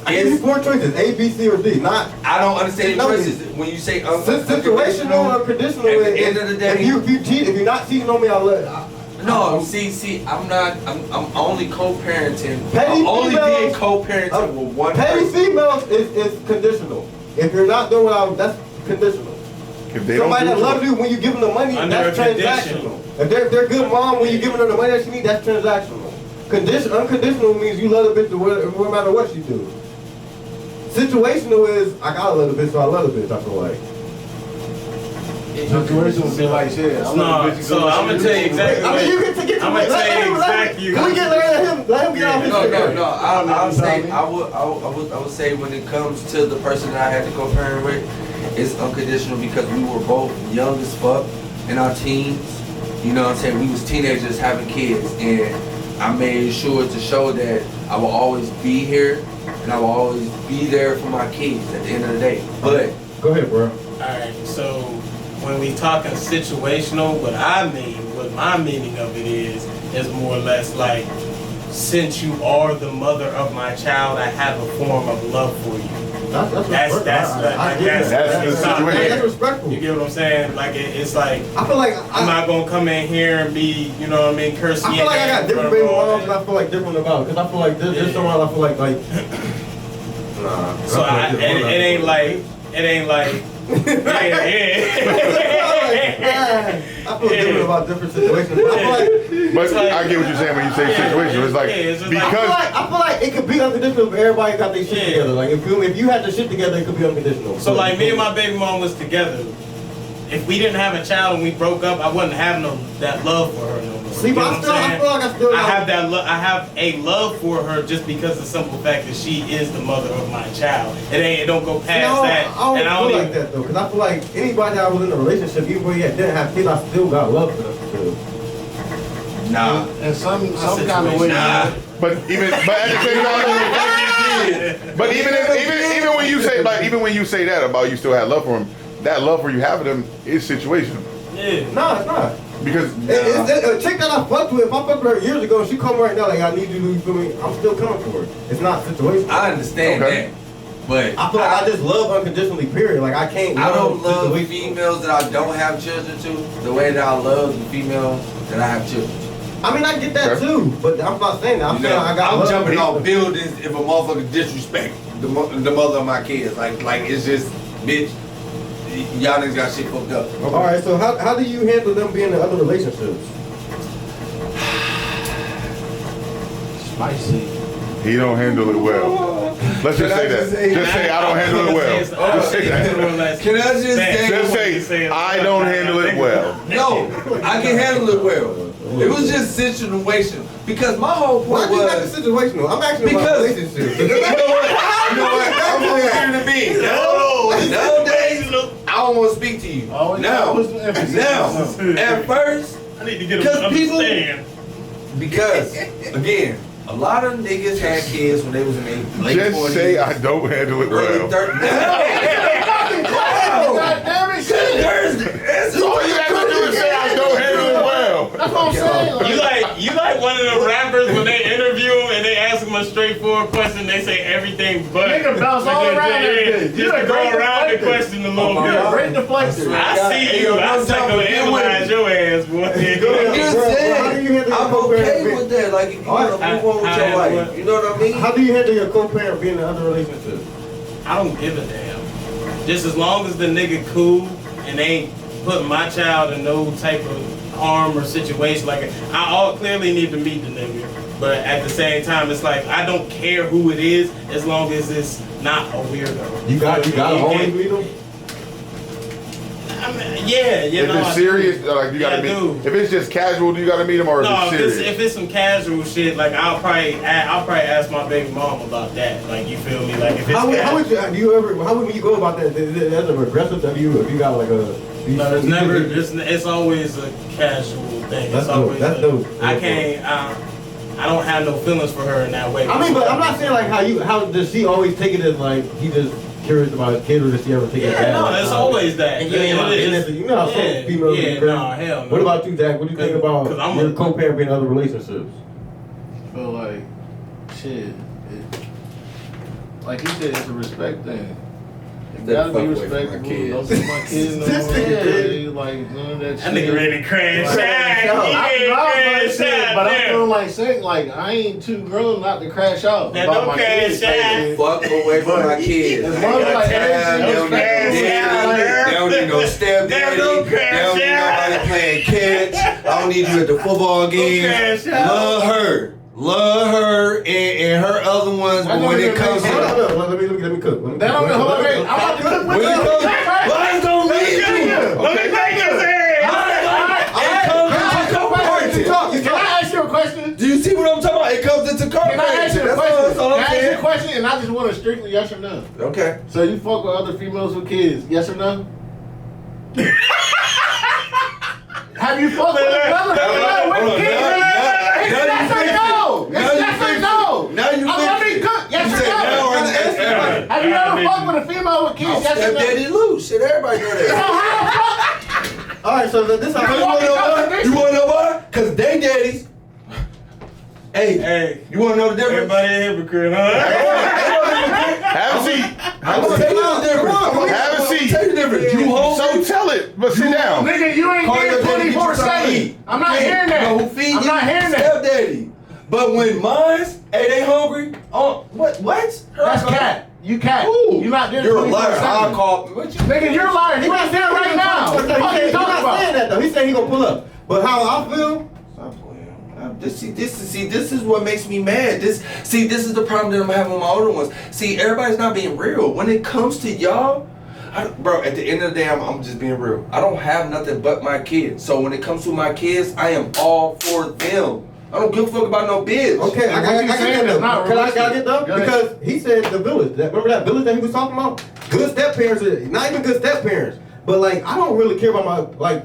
S1: I give you 4 choices: A, B, C, or D. Not
S2: I don't understand the
S1: No,
S2: choices when you say
S1: situational or conditional.
S2: At the
S1: is-
S2: end of the day,
S1: if you cheat, if you're not cheating on me, I love.
S2: no, see, I'm only co-parenting.
S1: Petty
S2: I'm only
S1: females-
S2: being co-parenting with one
S1: Petty
S2: person.
S1: females is conditional. If you're not doing what that's conditional.
S4: if they don't
S1: Somebody
S4: do
S1: that
S4: it,
S1: loves you when you give them the money,
S3: Under
S1: that's
S3: a condition.
S1: transactional. If they're good mom when you giving her the money that she needs, that's transactional. Unconditional means you love the bitch no matter what she do. Situational is I gotta love the bitch, so I love the bitch. I feel like.
S5: Situation would be like shit. I'm
S3: No, so I'm gonna tell you exactly.
S1: I mean, you can get to
S3: I'm gonna tell you exactly.
S1: Can we let him get off his shit?
S2: No. I'll say I would say when it comes to the person that I had to co-parent with, it's unconditional because we were both young as fuck in our teens. You know what I'm saying? We was teenagers having kids, and I made sure to show that I will always be here and I will always be there for my kids at the end of the day. But
S1: Go ahead, bro.
S3: Alright, so when we talking situational, what my meaning of it is more or less like, since you are the mother of my child, I have a form of love for you.
S1: That's
S3: That's
S4: the situation.
S1: That's respectful.
S3: You get what I'm saying? Like it's like
S1: I feel like
S3: I'm not gonna come in here and be, you know what I mean, cursing.
S1: I feel like I got different baby moms and I feel like different about it. Cause I feel like there's someone I feel like nah.
S3: So it ain't like
S1: I feel different about different situations. I feel like
S4: but I get what you're saying when you say situation. It's like,
S3: Yeah, it's just
S4: because
S1: I feel like it could be unconditional if everybody got their shit together. Like if you had the shit together, it could be unconditional.
S3: So like me and my baby mom was together. If we didn't have a child and we broke up, I wouldn't have that love for her no more.
S1: See,
S3: You know
S1: but
S3: what I'm saying?
S1: I feel like I still
S3: I have that I have a love for her just because of the simple fact that she is the mother of my child. It don't go past that.
S1: I
S3: And
S1: don't feel like that though, because I feel like anybody that was in a relationship, even when you didn't have kids, I still got love for them. Still.
S2: nah.
S5: And some kind of way.
S2: Nah.
S4: but at the same time, but even when you say even when you say that about you still have love for him, that love for you have for them is situational
S3: Yeah.
S1: No, it's not.
S4: because
S1: It's a chick that I fucked with, if I fucked with her years ago, she come right now like I need you to, you feel me? I'm still coming for her. It's not situational.
S2: I understand
S4: Okay.
S2: that. But
S1: I feel like I just love unconditionally, period. Like I can't.
S2: I don't love
S1: situations.
S2: females that I don't have children to the way that I love the females that I have children to.
S1: I mean, I get that too, but I'm not saying that. I'm saying I got.
S2: I'm
S1: love
S2: jumping
S1: for
S2: off
S1: people.
S2: buildings if a motherfucker disrespect the mother of my kids. Like it's just, bitch, y'all niggas got shit fucked up.
S1: All right, so how do you handle them being in other relationships?
S5: Spicy.
S4: He don't handle it well. Let's just say that. Just say I don't handle it well. Just say that.
S2: Can I just say?
S4: Just say I don't handle it well.
S2: No, I can handle it well. It was just situational because my whole
S1: Why
S2: point
S1: do you have
S2: was
S1: the situational? I'm actually about
S2: Because-
S1: relationships.
S2: you know what? I'm from here to be. Nowadays, I don't want to speak to you.
S5: Always
S2: Now,
S5: put some emphasis
S2: now,
S5: on something.
S2: at first,
S3: I need to get
S2: Because
S3: them to
S2: people-
S3: understand.
S2: because again, a lot of niggas had kids when they was in their late 40s.
S4: Just say I don't handle it
S2: early
S4: well.
S2: 30s.
S5: God damn it, shit.
S4: All you have to do is say I don't handle it well.
S5: That's what I'm saying.
S3: You like one of the rappers when they interview him and they ask him a straightforward question, they say everything but.
S5: Nigga bounce all around that bitch.
S3: Just
S5: You a
S3: to go
S5: great
S3: around the
S5: deflector.
S3: question a little
S5: You're a
S3: bit.
S5: great deflector.
S3: I see you. I psychoanalyze your ass, boy.
S2: I'm just
S1: Bro, how do you
S2: saying,
S1: handle
S2: I'm
S1: your
S2: okay
S1: co-parent
S2: with that. Like, if you
S1: Alright,
S2: want to move on with
S3: I
S2: your
S3: handle
S2: life,
S3: it.
S2: you know what I mean?
S1: How do you handle your co-parent being in other relationships?
S3: I don't give a damn. Just as long as the nigga cool and they ain't putting my child in no type of harm or situation. Like I clearly need to meet the nigga, but at the same time, it's like I don't care who it is as long as it's not a weirdo.
S1: You gotta always meet them.
S3: I mean, yeah, you
S4: If
S3: know.
S4: it's
S3: I
S4: serious,
S3: do.
S4: like you gotta
S3: Yeah, I do.
S4: meet. If it's just casual, do you gotta meet him, or
S3: No,
S4: is
S3: if
S4: it
S3: it's,
S4: serious?
S3: if it's some casual shit, like I'll probably ask my baby mom about that. Like you feel me? Like if it's
S1: How
S3: casual.
S1: would you go about that? Is it as aggressive as you if you got like a?
S3: No, it's never. It's always a casual thing.
S1: That's
S3: It's always
S1: dope. That's dope.
S3: I can't. I don't have no feelings for her in that way.
S1: I mean, but I'm not saying like how does she always take it as like he just curious about his kid, or does she ever take it
S3: Yeah,
S1: as
S3: no, it's always that.
S1: And you ain't about business. You know how some
S3: Yeah,
S1: females
S3: yeah,
S1: be crazy.
S3: no, hell no.
S1: What about you, Jack? What do you think
S3: 'Cause
S1: about
S3: I'm
S1: your
S3: a-
S1: co-parent being in other relationships?
S5: I feel like, shit, like he said, it's a respect thing. You gotta be respectful. Don't see my kids no
S1: This
S5: more.
S1: nigga did.
S5: Yeah, like none of that
S3: That
S5: shit.
S3: nigga ready to crash out.
S5: But I feel like saying like I ain't too grown not to crash out.
S3: Now,
S5: about
S3: don't
S5: my
S3: crash
S5: kids type
S3: out.
S5: shit.
S2: Fuck away from my kids.
S5: As long as like
S2: They don't need
S5: everything-
S2: they don't need no step daddy. They don't need nobody playing catch. I don't need you at the football game.
S3: crash out.
S2: Love her and her other ones. But when it comes to
S1: Let me cook.
S5: That don't mean hold on, wait. I'm about to cook with
S2: when it
S5: you.
S2: comes, why don't leave you?
S3: Let me make his ass.
S5: Can I ask you a question?
S2: Do you see what I'm talking about? It comes into car.
S5: Can I ask you a
S2: That's
S5: question?
S2: all
S5: Can
S2: I'm
S5: I ask you a
S2: saying.
S5: question? And I just want a strictly yes or no.
S2: Okay.
S5: So you fuck with other females with kids? Yes or no? Have you fucked with another female with kids? It's yes or no. It's yes or no.
S2: Now you
S5: Let me cook. Yes or no. Have you ever fucked with a female with kids? Yes or no?
S2: Stepdaddy loose. Shit, everybody know
S5: So
S2: that.
S5: how the fuck?
S1: All right, so this how
S2: You wanna know why? You wanna know why? Cause they daddies. Hey,
S3: Hey,
S2: you wanna know the difference?
S3: everybody a hypocrite, huh?
S4: Have a seat.
S2: I'm gonna tell you the difference.
S4: Have a seat.
S2: Tell you the difference. You hungry?
S4: So tell it, but sit down.
S5: Nigga, you ain't
S2: Call your
S5: getting
S2: daddy, get you something to
S5: 24/7.
S2: eat.
S5: I'm not
S2: Hey,
S5: hearing that.
S2: You know who feed
S5: I'm
S2: you?
S5: not hearing that.
S2: Stepdaddy. But when mine's, hey, they hungry? Oh, what?
S5: That's cat. You cat.
S2: Ooh,
S5: You not there
S2: you're a liar.
S5: 24/7.
S2: I'll call. What you?
S5: Nigga, you're a liar. He right there right now. What the fuck are you
S1: He's
S5: talking
S1: not saying
S5: about?
S1: that though. He's saying he gonna pull up. But how I feel,
S2: Stop playing. This is what makes me mad. This is the problem that I'm having with my older ones. See, everybody's not being real. When it comes to y'all, bro, at the end of the day, I'm just being real. I don't have nothing but my kids. So when it comes to my kids, I am all for them. I don't give a fuck about no bitch.
S1: okay, I
S5: What you
S1: get that
S5: saying is
S1: though.
S5: not
S1: Can I
S5: realistic.
S1: get that?
S5: Go ahead.
S1: Because he said the village. Remember that village that he was talking about? Good step parents, not even good step parents. But like, I don't really care about my like.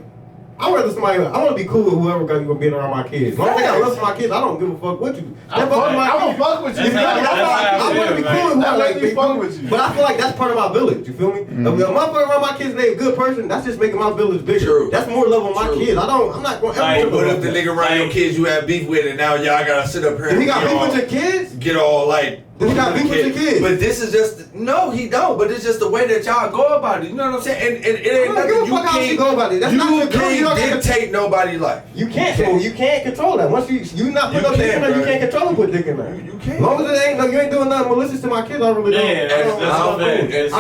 S1: I'd rather somebody. I want to be cool with whoever gonna be around my kids. As long as I got love for my kids, I don't give a fuck what you.
S5: I'm gonna fuck with you.
S3: That's how- that's how
S1: I want to be cool with
S5: That
S1: whoever.
S5: make
S1: Like,
S5: me fuck with you.
S1: But I feel like that's part of my village. You feel me? If a motherfucker around my kids and they a good person, that's just making my village bigger.
S2: True.
S1: That's more love on my
S2: True.
S1: kids. I'm not going.
S3: Like,
S2: What if the nigga around your kids you have beef with, and now y'all gotta sit up here
S1: If he got
S2: and
S1: beef
S2: get
S1: with
S2: all,
S1: your kids,
S2: get all like
S1: Then he got beef with your kids.
S2: But this is just no, he don't. But it's just the way that y'all go about it. You know what I'm saying? And it ain't
S1: I don't give
S2: nothing
S1: a fuck how she go about it. That's not
S2: you
S1: your girl. You don't
S2: can't dictate nobody's life.
S1: You can't. So you can't control that. Once you not put
S2: You
S1: up dick in
S2: can,
S1: her, you
S2: bro.
S1: can't control her put dick in her.
S2: You can't.
S1: As long as it ain't no, you ain't doing nothing malicious to my kids. I really don't.
S3: Yeah,
S1: I don't-
S3: that's
S1: I
S3: what
S1: don't-
S3: I'm saying.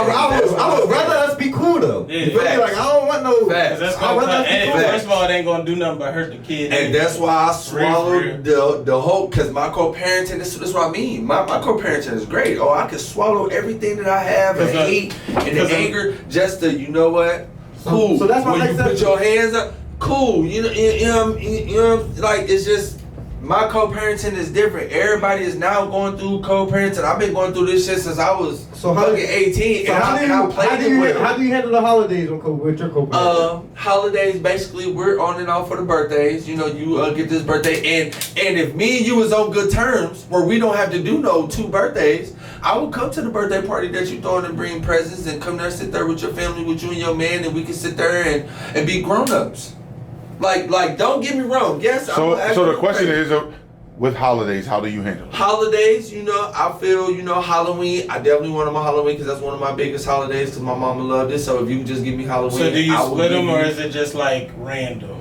S1: I would rather us be cool though.
S3: Yeah,
S1: You feel me?
S2: facts.
S1: Like I don't want no.
S2: Facts.
S3: That's
S1: I'd
S3: gonna
S1: rather us be
S3: and
S1: cool.
S3: first of all, it ain't gonna do nothing but hurt the kid.
S2: And that's why I swallowed the whole, because my co-parenting, this is what I mean. My co-parenting is great. Oh, I can swallow everything that I have and hate and the anger just to, you know what? Cool.
S1: So that's my
S2: when
S1: next
S2: you put
S1: step.
S2: your hands up, cool. You know, like it's just, my co-parenting is different. Everybody is now going through co-parenting. I've been going through this shit since I was
S1: So how-
S2: fucking 18.
S1: So
S2: and
S1: how
S2: I played it with them.
S1: how do you handle the holidays with your co-parent?
S2: Holidays, basically, we're on and off for the birthdays. You know, you get this birthday, and if me and you was on good terms, where we don't have to do no 2 birthdays, I would come to the birthday party that you throwing and bring presents, and come there, sit there with your family, with you and your man, and we can sit there and be grown-ups. Like, don't get me wrong. Yes,
S4: So the question is, with holidays, how do you handle it?
S2: holidays, you know, I feel, you know, Halloween. I definitely want them on Halloween because that's one of my biggest holidays because my mama loved it. So if you just give me Halloween,
S3: So do you
S2: I will
S3: split
S2: give
S3: them or
S2: you-
S3: is it just like random?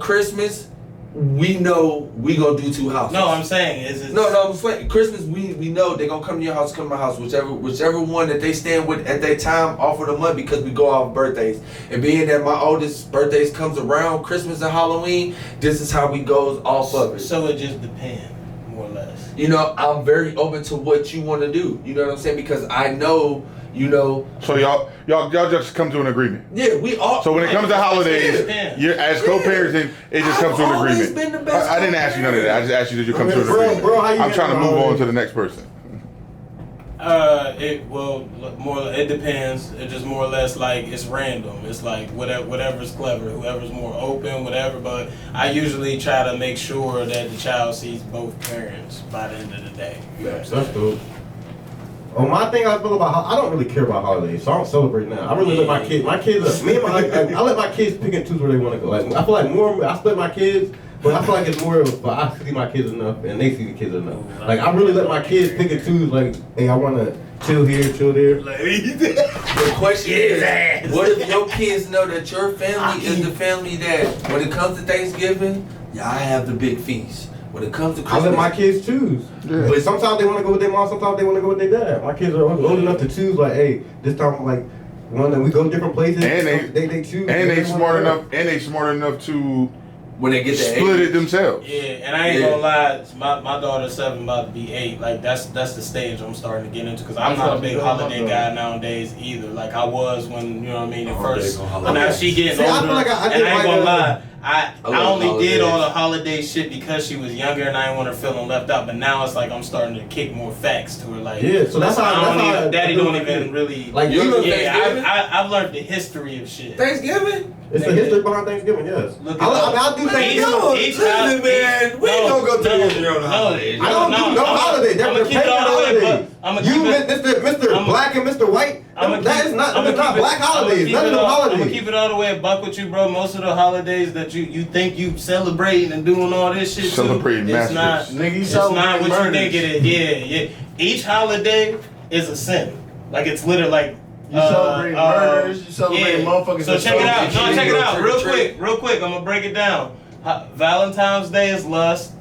S2: Christmas, we know we gonna do 2 houses.
S3: No, I'm saying is it?
S2: No, I'm saying Christmas. We know they gonna come to your house, come to my house, whichever one that they stand with at that time, off of the month because we go off birthdays. And being that my oldest birthdays comes around Christmas and Halloween, this is how we goes off of it.
S3: So it just depends, more or less.
S2: You know, I'm very open to what you want to do. You know what I'm saying? Because I know, you know.
S4: So y'all just come to an agreement.
S2: Yeah, we all.
S4: So when it comes to holidays,
S3: Yeah.
S4: you're as co-parenting, it just comes to an
S2: I've always
S4: agreement.
S2: been the best
S4: I didn't ask you none of that. I just asked you did you come to an
S1: Bro,
S4: agreement.
S1: bro, how you
S4: I'm trying to
S1: handle
S4: move on
S1: holidays?
S4: to the next person.
S3: It depends. It's just more or less like it's random. It's like whatever's clever, whoever's more open, whatever. But I usually try to make sure that the child sees both parents by the end of the day. You know what I'm saying?
S1: That's dope. Oh, my thing I feel about I don't really care about holidays, so I don't celebrate now. I really let my kids. I let my kids pick and choose where they want to go. Like I feel like more. I split my kids, but I feel like it's more of I see my kids enough and they see the kids enough. Like I really let my kids pick and choose. Like, hey, I want to chill here, chill there.
S2: The question is, what if your kids know that your family is the family that, when it comes to Thanksgiving, y'all have the big feast. When it comes to
S1: I
S2: Christmas,
S1: let my kids choose.
S4: Yeah.
S1: But sometimes they want to go with their mom, sometimes they want to go with their dad. My kids are old enough to choose. Like, hey, this time, like, one that we go different places.
S4: And
S1: they choose.
S4: And they smart
S1: wanna go.
S4: enough. And they smart enough to
S2: when they get that
S4: split
S2: age.
S4: it themselves.
S3: Yeah, and I ain't gonna lie, my daughter's 7, about to be 8. Like that's the stage I'm starting to get into because I'm not a big holiday guy nowadays either. Like I was when you know what I mean. At first, but now she getting
S1: See, I
S3: older,
S1: feel like I
S3: and
S1: did
S3: I ain't
S1: like
S3: gonna
S1: that.
S3: lie. I
S2: love
S3: only did
S2: holidays.
S3: all the holiday shit because she was younger and I didn't want her feeling left out. But now it's like I'm starting to kick more facts to her. Like
S1: Yeah, so that's how-
S3: I don't
S1: that's how
S3: even,
S1: I
S3: Daddy
S1: do
S3: don't
S1: my
S3: even
S1: kid.
S3: really.
S1: Like,
S2: You know
S3: yeah,
S2: Thanksgiving?
S3: I've learned the history of shit.
S2: Thanksgiving?
S1: It's the history behind Thanksgiving, yes.
S3: Look
S1: I'll do
S3: Each-
S1: Thanksgiving.
S3: each
S2: Listen,
S3: house-
S2: man, we ain't gonna go to the history on the holidays.
S1: I don't do no holiday. They're
S3: I'ma keep it
S1: pagan
S3: all the way,
S1: holidays.
S3: but I'ma
S1: You,
S3: keep it.
S1: Mr.
S3: I'ma-
S1: Black and Mr. White, that is not black holidays. None of them
S3: I'm gonna
S1: holidays.
S3: keep it all the way a buck with you, bro. Most of the holidays that you think you celebrating and doing all this shit
S4: Celebrating
S3: too, it's not.
S4: masters.
S5: Nigga, you
S3: It's not
S5: celebrate
S3: what you
S5: murders.
S3: think it is. Yeah. Each holiday is a sin. Like it's literally like.
S5: You celebrate murders, you celebrate motherfuckers.
S3: So
S5: that
S3: check it out.
S5: celebrate
S3: No, check it
S5: shit.
S3: out. Real quick. I'm gonna break it down. Valentine's Day is lust.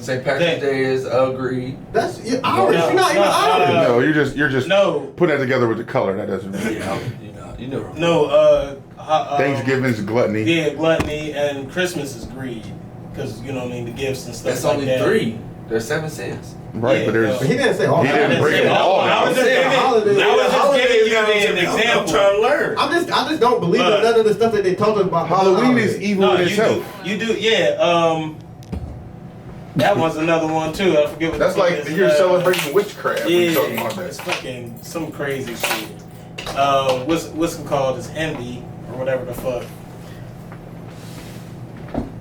S2: St. Patrick's Day is agreed.
S1: That's Irish. You're not even Irish.
S4: No, you're just
S3: No.
S4: putting that together with the color. That doesn't really.
S2: You know.
S3: No.
S4: Thanksgiving's gluttony.
S3: Yeah, gluttony, and Christmas is greed. Because, you know what I mean, the gifts and stuff
S2: That's
S3: like
S2: only
S3: that.
S2: 3. There's 7 cents.
S4: Right,
S3: Yeah,
S4: but there's.
S1: But he didn't say all.
S4: He didn't break it all
S3: I
S4: out.
S3: was just giving,
S1: Holidays.
S3: I was just
S2: Holidays
S3: giving you
S2: gotta
S3: an
S2: be- I'm
S3: example.
S2: trying to learn.
S1: I just don't believe in none of the stuff that they told us about
S4: Halloween is
S1: holidays.
S4: evil
S3: No,
S4: in itself.
S3: you do, yeah. That was another one too. I forget what
S4: That's
S3: the fuck
S4: like
S3: it's,
S4: you're celebrating witchcraft. when you're talking
S3: Yeah,
S4: about
S3: it's
S4: that.
S3: fucking some crazy shit. What's it called? It's envy or whatever the fuck.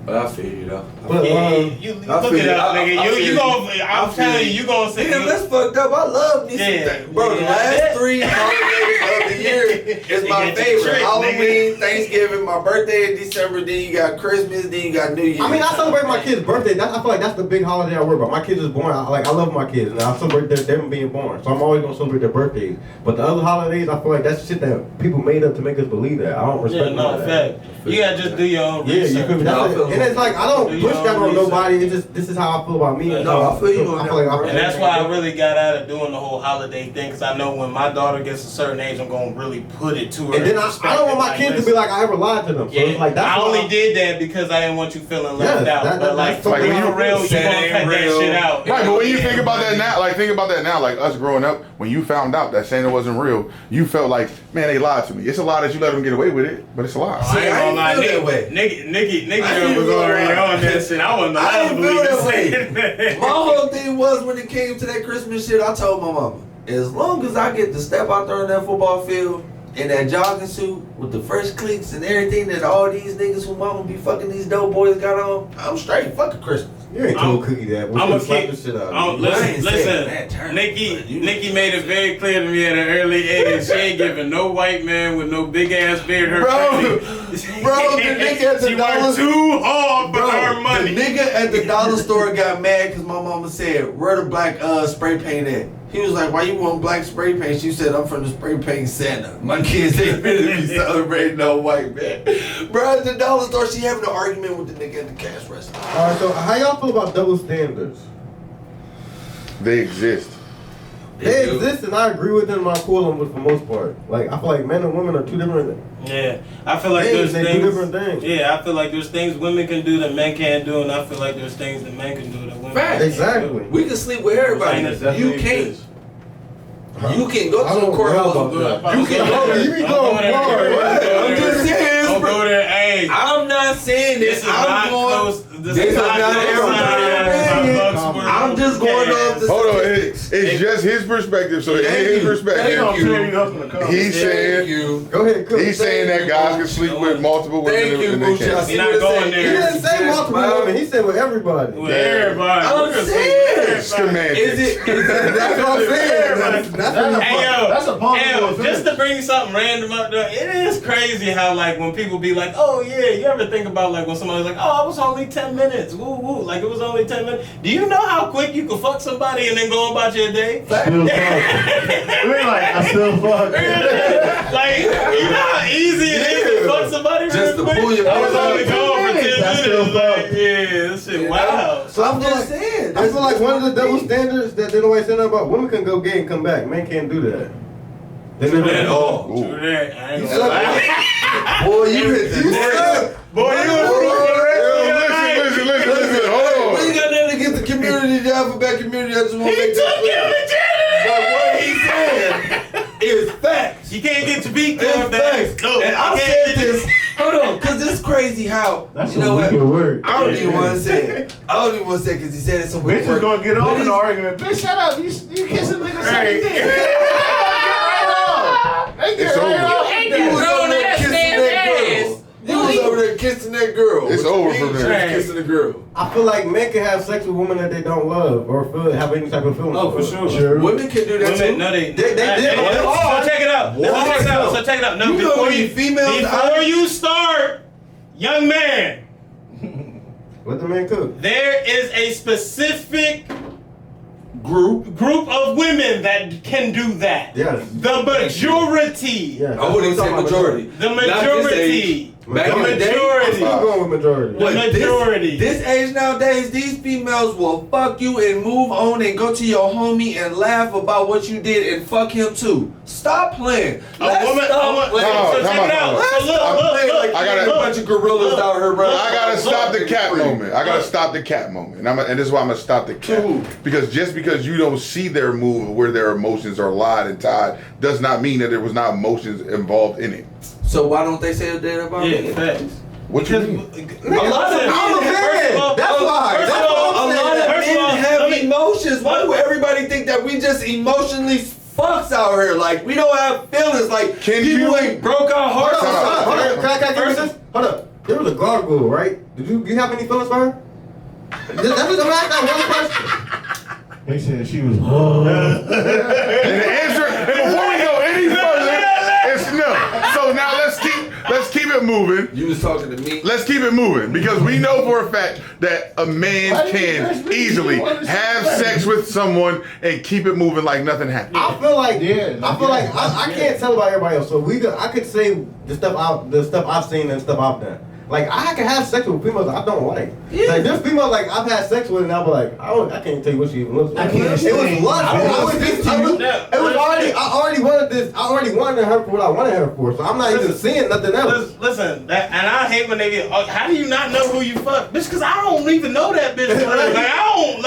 S2: But I feel you though.
S1: But,
S3: Yeah, you
S2: I
S3: look
S2: feel
S3: it
S2: you.
S3: up,
S2: I
S3: nigga.
S2: feel
S3: You
S2: you.
S3: gonna?
S2: I
S3: I'm
S2: feel
S3: telling
S2: you.
S3: you, you gonna say.
S2: Damn, that's fucked up. I love me some
S3: Yeah.
S2: things. Bro, the
S3: Yeah.
S2: last 3 holidays of the year is my
S3: Get your
S2: favorite.
S3: trick,
S2: Halloween, Thanksgiving, my birthday in December, then you got Christmas, then you got New Year's.
S1: I mean, I celebrate my kids' birthday. I feel like that's the big holiday I worry about. My kids is born. I love my kids, and I celebrate them being born. So I'm always gonna celebrate their birthdays. But the other holidays, I feel like that's shit that people made up to make us believe that. I don't respect
S3: Yeah, no,
S1: none of that.
S3: fact. You gotta just do your own
S1: Yeah,
S3: research.
S1: you feel me?
S2: No, I
S1: That's
S2: feel
S1: it. And it's like I don't
S3: Do
S1: push
S3: your
S1: that
S3: own
S1: on
S3: research.
S1: nobody. It's just this is how I feel about me.
S3: No,
S2: I feel you on
S1: I feel like
S2: that,
S3: And that's why I really got out of doing the whole holiday thing, because I know when my daughter gets a certain age, I'm gonna really put it to her.
S1: And then
S3: in
S1: I don't want my
S3: perspective,
S1: kids to be like I ever lied to them. So
S3: yeah,
S1: it's like that's
S3: I
S1: why
S3: only did that because I didn't want you feeling left
S1: Yeah,
S3: out.
S1: that-
S3: But like,
S1: that's
S3: for
S1: something
S3: real,
S1: I
S3: real, you
S2: That
S3: gonna
S2: ain't
S3: cut that
S2: real.
S3: shit out.
S4: Right, but when you think about that now, like think about that now, like us growing up, when you found out that Santa wasn't real, you felt like, man, they lied to me. It's a lie that you let them get away with it, but it's a lie.
S3: I ain't
S2: I
S3: gonna
S2: ain't
S3: lie,
S2: feel that way.
S3: Nikki
S2: I didn't
S3: was
S2: feel
S3: already
S2: that way.
S3: on that shit. I wasn't
S2: I
S3: allowed to
S2: didn't
S3: believe
S2: feel
S3: it.
S2: that way. My whole thing was when it came to that Christmas shit, I told my mama, as long as I get to step out there on that football field in that jogging suit with the fresh cleats and everything that all these niggas who mama be fucking these dope boys got on, I'm straight. Fuck a Christmas.
S1: You ain't told Cookie that.
S3: I'm a
S1: slap
S3: kid.
S1: the shit out.
S3: Oh,
S1: of you.
S2: I ain't saying that
S3: listen.
S2: term,
S3: Nikki,
S2: but you-
S3: Nikki made it very clear to me at an early age. She ain't giving no white man with no big ass beard her
S2: Bro,
S3: penny.
S2: bro, the nigga at the
S3: she
S2: dollar
S3: worked too hard for
S2: Bro,
S3: her money.
S2: the nigga at the dollar store got mad because my mama said, where the black spray paint at? He was like, why you want black spray paint? She said, I'm from the spray paint Santa. My kids ain't really be celebrating no white man. Bro, at the dollar store, she having an argument with the nigga at the cash register.
S1: All right, so how y'all feel about double standards?
S4: They exist.
S1: They exist, and I agree with them. I'm cool on them for the most part. Like I feel like men and women are two different.
S3: Yeah, I feel like
S1: Things,
S3: there's
S1: they do
S3: things.
S1: different things.
S3: Yeah, I feel like there's things women can do that men can't do, and I feel like there's things that men can do that women
S2: Fact.
S3: can't
S1: Exactly.
S3: do.
S2: We can sleep with everybody.
S3: Saying that
S2: You
S3: definitely
S2: can't.
S3: exists.
S2: You can go
S1: I
S2: to the
S1: don't
S2: courthouse.
S1: know about that.
S2: You can
S1: Oh,
S2: go.
S1: you be
S3: Don't
S1: going
S3: go there.
S1: far.
S2: I'm just saying,
S3: Don't
S2: bro.
S3: go there. Hey,
S2: I'm not saying
S3: this
S2: this.
S3: is not
S2: I'm going.
S3: close. This
S2: This
S3: is
S2: is
S3: not
S2: not
S3: close.
S2: everybody's opinion. I'm just going off the
S4: Hold on,
S2: statistics.
S4: it's just his perspective. So in
S2: Thank
S4: his
S2: you.
S4: perspective,
S5: They gonna tear you up in the car.
S4: he's saying
S2: you.
S1: Go ahead, Cook.
S4: he's saying that guys can sleep with multiple women
S2: Thank you,
S4: and they
S2: Mooch. I
S4: can't.
S2: see
S3: He not
S2: what it
S3: going
S2: said.
S1: He
S3: there.
S1: didn't say multiple women. He said with everybody.
S3: With everybody.
S2: I'm
S3: Look at
S2: saying.
S3: everybody.
S2: Is it?
S1: That's what I'm saying. That's what
S3: Hey yo,
S5: That's a possible
S3: just to bring something random up there, it is crazy how like when people be like, oh yeah, you ever think about like when somebody's like, oh, it was only 10 minutes, woo woo, like it was only 10 minutes. Do you know how quick you can fuck somebody and then go about your day?
S5: Still fucking. We're like, I still fucking.
S3: Like, you know how easy it is to fuck somebody
S2: Just
S3: real
S2: to
S3: quick?
S2: pull your
S3: I was
S2: pants
S3: only
S2: out.
S3: gone for 10
S5: That's still
S3: minutes. Like,
S5: fuck.
S3: yeah, this shit wow.
S1: So
S2: I'm just saying.
S1: I feel like one of the double standards that they always say about women can go gay and come back. Men can't do that. They never
S3: Man,
S2: Oh.
S3: true that. I ain't
S1: You
S3: gonna lie.
S1: suck.
S2: Boy, you hit the nail.
S3: Boy, you was
S4: Listen, hold
S2: We
S4: on.
S2: got nothing against the community, the alphabet community. I just want to
S3: He
S2: make
S3: took
S2: that clear.
S3: your
S2: But what he said is facts.
S3: You can't get your beat
S2: It's
S3: going
S2: facts.
S3: back. No,
S2: And
S3: you
S2: I
S3: can't
S2: said
S3: get your-
S2: this. Hold on, because it's crazy how.
S5: That's
S2: you know
S5: a
S2: what?
S5: wicked word.
S2: I don't even want to say it. I don't even want to say it because he said it so much.
S5: Bitch is gonna get
S2: But
S5: on an
S2: it's-
S5: argument. Bitch, shut up. You kissing niggas.
S3: Right.
S5: Get right off. They get
S4: It's
S5: right
S4: over.
S5: off.
S2: You was over there kissing that girl. You was over there kissing that girl.
S4: It's
S2: What you
S4: over
S2: mean
S4: from
S2: you
S4: there.
S2: was kissing the girl.
S1: I feel like men can have sex with women that they don't love or feel have any type of feeling.
S3: Oh, for sure.
S2: Women can do that
S3: Women,
S2: too.
S3: no, they
S1: did.
S3: So check it out. So check it out. No,
S2: You know
S3: before
S2: how many
S3: you
S2: females
S3: before
S2: out-
S3: you start, young man,
S1: Let the man cook.
S3: there is a specific group of women that can do that.
S1: Yes.
S3: The majority.
S1: Yeah.
S2: I wouldn't say majority.
S3: The
S2: Not this
S3: majority.
S2: age. Back
S3: The
S2: in the day,
S3: majority.
S1: I'm going with majority.
S3: The
S2: But
S3: majority.
S2: This age nowadays, these females will fuck you and move on and go to your homie and laugh about what you did and fuck him too. Stop playing.
S3: A woman.
S2: Stop playing.
S3: So check it out.
S2: Let's
S3: So
S2: stop playing
S3: look.
S2: like
S4: I gotta-
S2: there's a bunch of gorillas out here, bro.
S4: I gotta stop the cat
S2: Free.
S4: moment. I gotta stop the cat moment, and this is why I'm gonna stop the cat.
S2: True.
S4: Because just because you don't see their move where their emotions are lied and tied, does not mean that there was not emotions involved in it.
S2: So why don't they say that about
S3: Yeah,
S2: me?
S3: facts.
S4: What you mean?
S2: A lot of men,
S1: I'm a man.
S2: first of all,
S1: That's why.
S2: First
S1: That's
S2: of all,
S1: what I'm
S2: a lot
S1: saying.
S2: of
S3: First of all,
S2: men have
S3: let me-
S2: emotions. Why do everybody think that we just emotionally fucks out here? Like we don't have feelings. Like
S4: Can
S2: people
S4: you-
S2: ain't broke our hearts.
S1: Hold
S4: Time
S1: up,
S4: out.
S1: hold up. Can I give you this? Hold up. There was a gargoyle, right? Did you have any feelings for her? That's what I'm asking. One question.
S5: They said she was.
S4: And the answer, and before we go any further, it moving.
S2: You was talking to me.
S4: Let's keep it moving because we know for a fact that a man
S5: Why do you
S4: can
S5: ask me?
S4: easily
S5: You wanna say
S4: have
S5: that?
S4: sex with someone and keep it moving like nothing happened.
S1: I feel like
S5: Yeah,
S1: I feel like I can't tell about everybody else. So I could say the stuff I've seen and stuff I've done. Like I can have sex with females I don't like.
S2: Yeah.
S1: Like there's females like I've had sex with and I'll be like I can't tell you what she even looks like.
S5: I can't
S1: It was
S5: stand-
S1: lust.
S5: I
S1: It
S5: was
S1: was just-
S5: 50.
S1: it was already. I already wanted this. I already wanted her for what I wanted her for. So I'm not even seeing nothing else.
S3: Listen, and I hate when they get. How do you not know who you fuck, bitch? Because I don't even know that bitch. I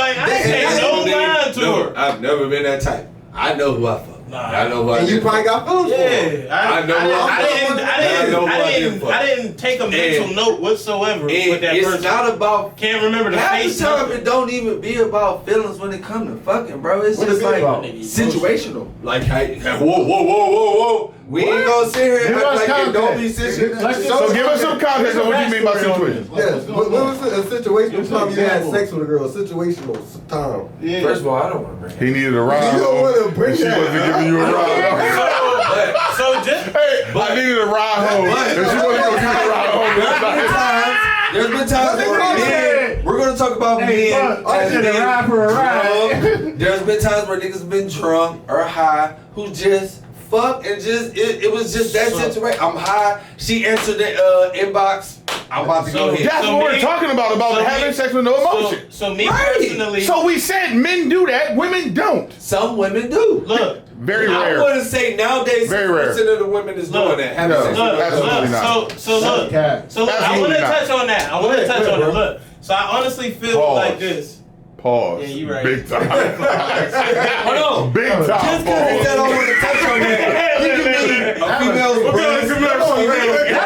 S3: ain't say no line to her.
S2: I've never been that type. I know who I fuck.
S3: Nah.
S2: I know who I
S1: And you
S2: did
S1: probably got feelings for her.
S3: Yeah,
S2: I know what-
S3: I didn't take a mental note whatsoever with
S2: And
S3: that
S2: it's
S3: person.
S2: not about.
S3: Can't remember the
S2: Half
S3: face.
S2: the time
S3: nothing.
S2: it don't even be about feelings when it come to fucking, bro. It's
S1: What
S2: just
S1: it be
S2: like
S1: about?
S2: situational. Like, hey, whoa. We ain't gonna sit here and
S5: Give
S2: act
S5: us
S2: like it don't be
S5: context.
S2: situational.
S4: So give us some context on what you mean by situation.
S1: Yes. What was a situational
S5: Give
S1: time
S5: us
S1: you had
S5: example.
S1: sex with a girl? A situational time.
S5: Yeah.
S2: First of all, I don't want to bring
S4: He needed a ride
S1: You don't
S4: home.
S1: wanna bring
S4: and she
S1: that
S4: wasn't
S1: up.
S4: giving you a ride home.
S2: it.
S3: So just
S4: Hey, I needed a ride home. And she wasn't going to give me a ride home.
S2: There's been times where men, we're gonna talk about
S5: Hey,
S2: men.
S5: fuck, I
S2: as
S5: should
S2: being
S5: have ride for a ride.
S2: drunk. There's been times where niggas been drunk or high who just fuck and just it was just that situation. I'm high. She answered the inbox. I'm about to go here.
S4: That's
S3: So
S4: what we're
S3: me-
S4: talking about
S3: so
S4: having
S3: me-
S4: sex with no emotion.
S3: So me
S2: Right.
S3: personally,
S4: So we said men do that, women don't.
S2: Some women do.
S3: look.
S4: Very
S2: I
S4: rare.
S2: wouldn't say nowadays
S4: Very rare.
S2: 60% of the women is
S3: Look.
S2: doing that. Having
S4: No.
S2: sex
S3: Look,
S2: with
S4: Absolutely
S3: look,
S4: not.
S3: so look,
S5: Okay.
S3: so look, I want
S4: Absolutely
S3: to
S4: not.
S3: touch on that. I want to
S1: Go
S3: touch
S1: ahead,
S3: on it.
S1: bro.
S3: Look, so I honestly feel
S4: Pause.
S3: like this.
S4: Pause.
S3: Yeah, you right.
S4: Big time.
S2: Hold on.
S4: Big time.
S2: Just because he
S4: Pause.
S2: said I want to touch on that, he can mean a female's
S3: We're going
S2: breast.
S3: to commercial real quick.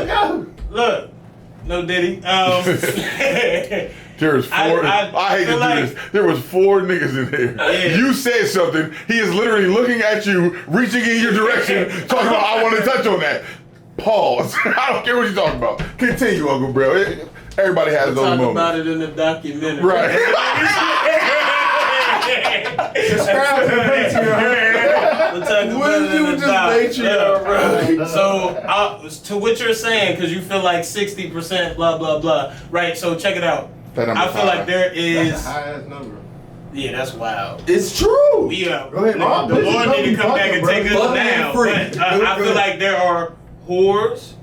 S1: Go.
S3: Look, no Diddy.
S4: There's four. I hate to
S3: feel
S4: do
S3: like-
S4: this. There was 4 niggas in there.
S3: Yeah.
S4: You said something. He is literally looking at you, reaching in your direction, talking about, I want to touch on that. Pause. I don't care what you're talking about. Continue, Uncle Bro. Everybody has those
S3: Talk
S4: moments.
S3: about it in the documentary.
S4: Right.
S5: Subscribe to the Patreon.
S3: We'll talk about
S2: What
S3: it
S2: did you
S3: in the
S2: just
S3: doc.
S2: Patreon, bro?
S3: So, to what you're saying, because you feel like 60%, blah, blah, blah. Right, so check it out.
S4: That number's
S3: I feel
S4: high.
S3: like there
S5: That's
S3: is.
S5: a high ass number.
S3: Yeah, that's wild.
S2: It's true.
S3: Yeah.
S1: Go ahead,
S3: The
S1: man.
S3: Lord need to come back and take us
S2: Fucking
S3: down.
S2: free.
S3: But I feel like there are whores,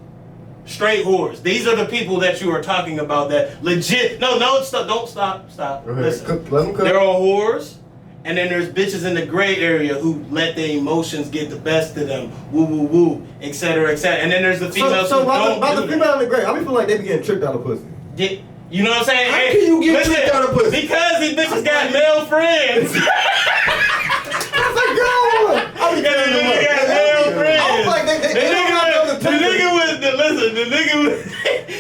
S3: straight whores. These are the people that you are talking about that legit. No, stop, don't stop.
S1: Go ahead.
S3: Listen.
S1: Cook, let them cook.
S3: There are whores, and then there's bitches in the gray area who let their emotions get the best of them. Woo, woo, woo, etc., etc. And then there's the females
S1: So
S3: who don't
S1: about
S3: do
S1: the
S3: that.
S1: female in the gray, I be feeling like they be getting tricked out of pussy.
S3: Yeah, you know what I'm saying?
S2: How can you get tricked out of pussy?
S3: Because these bitches got male friends.
S1: That's like, girl, I be
S3: Because
S1: getting them
S3: they got
S1: up.
S3: male friends.
S1: I was like, they don't have
S3: The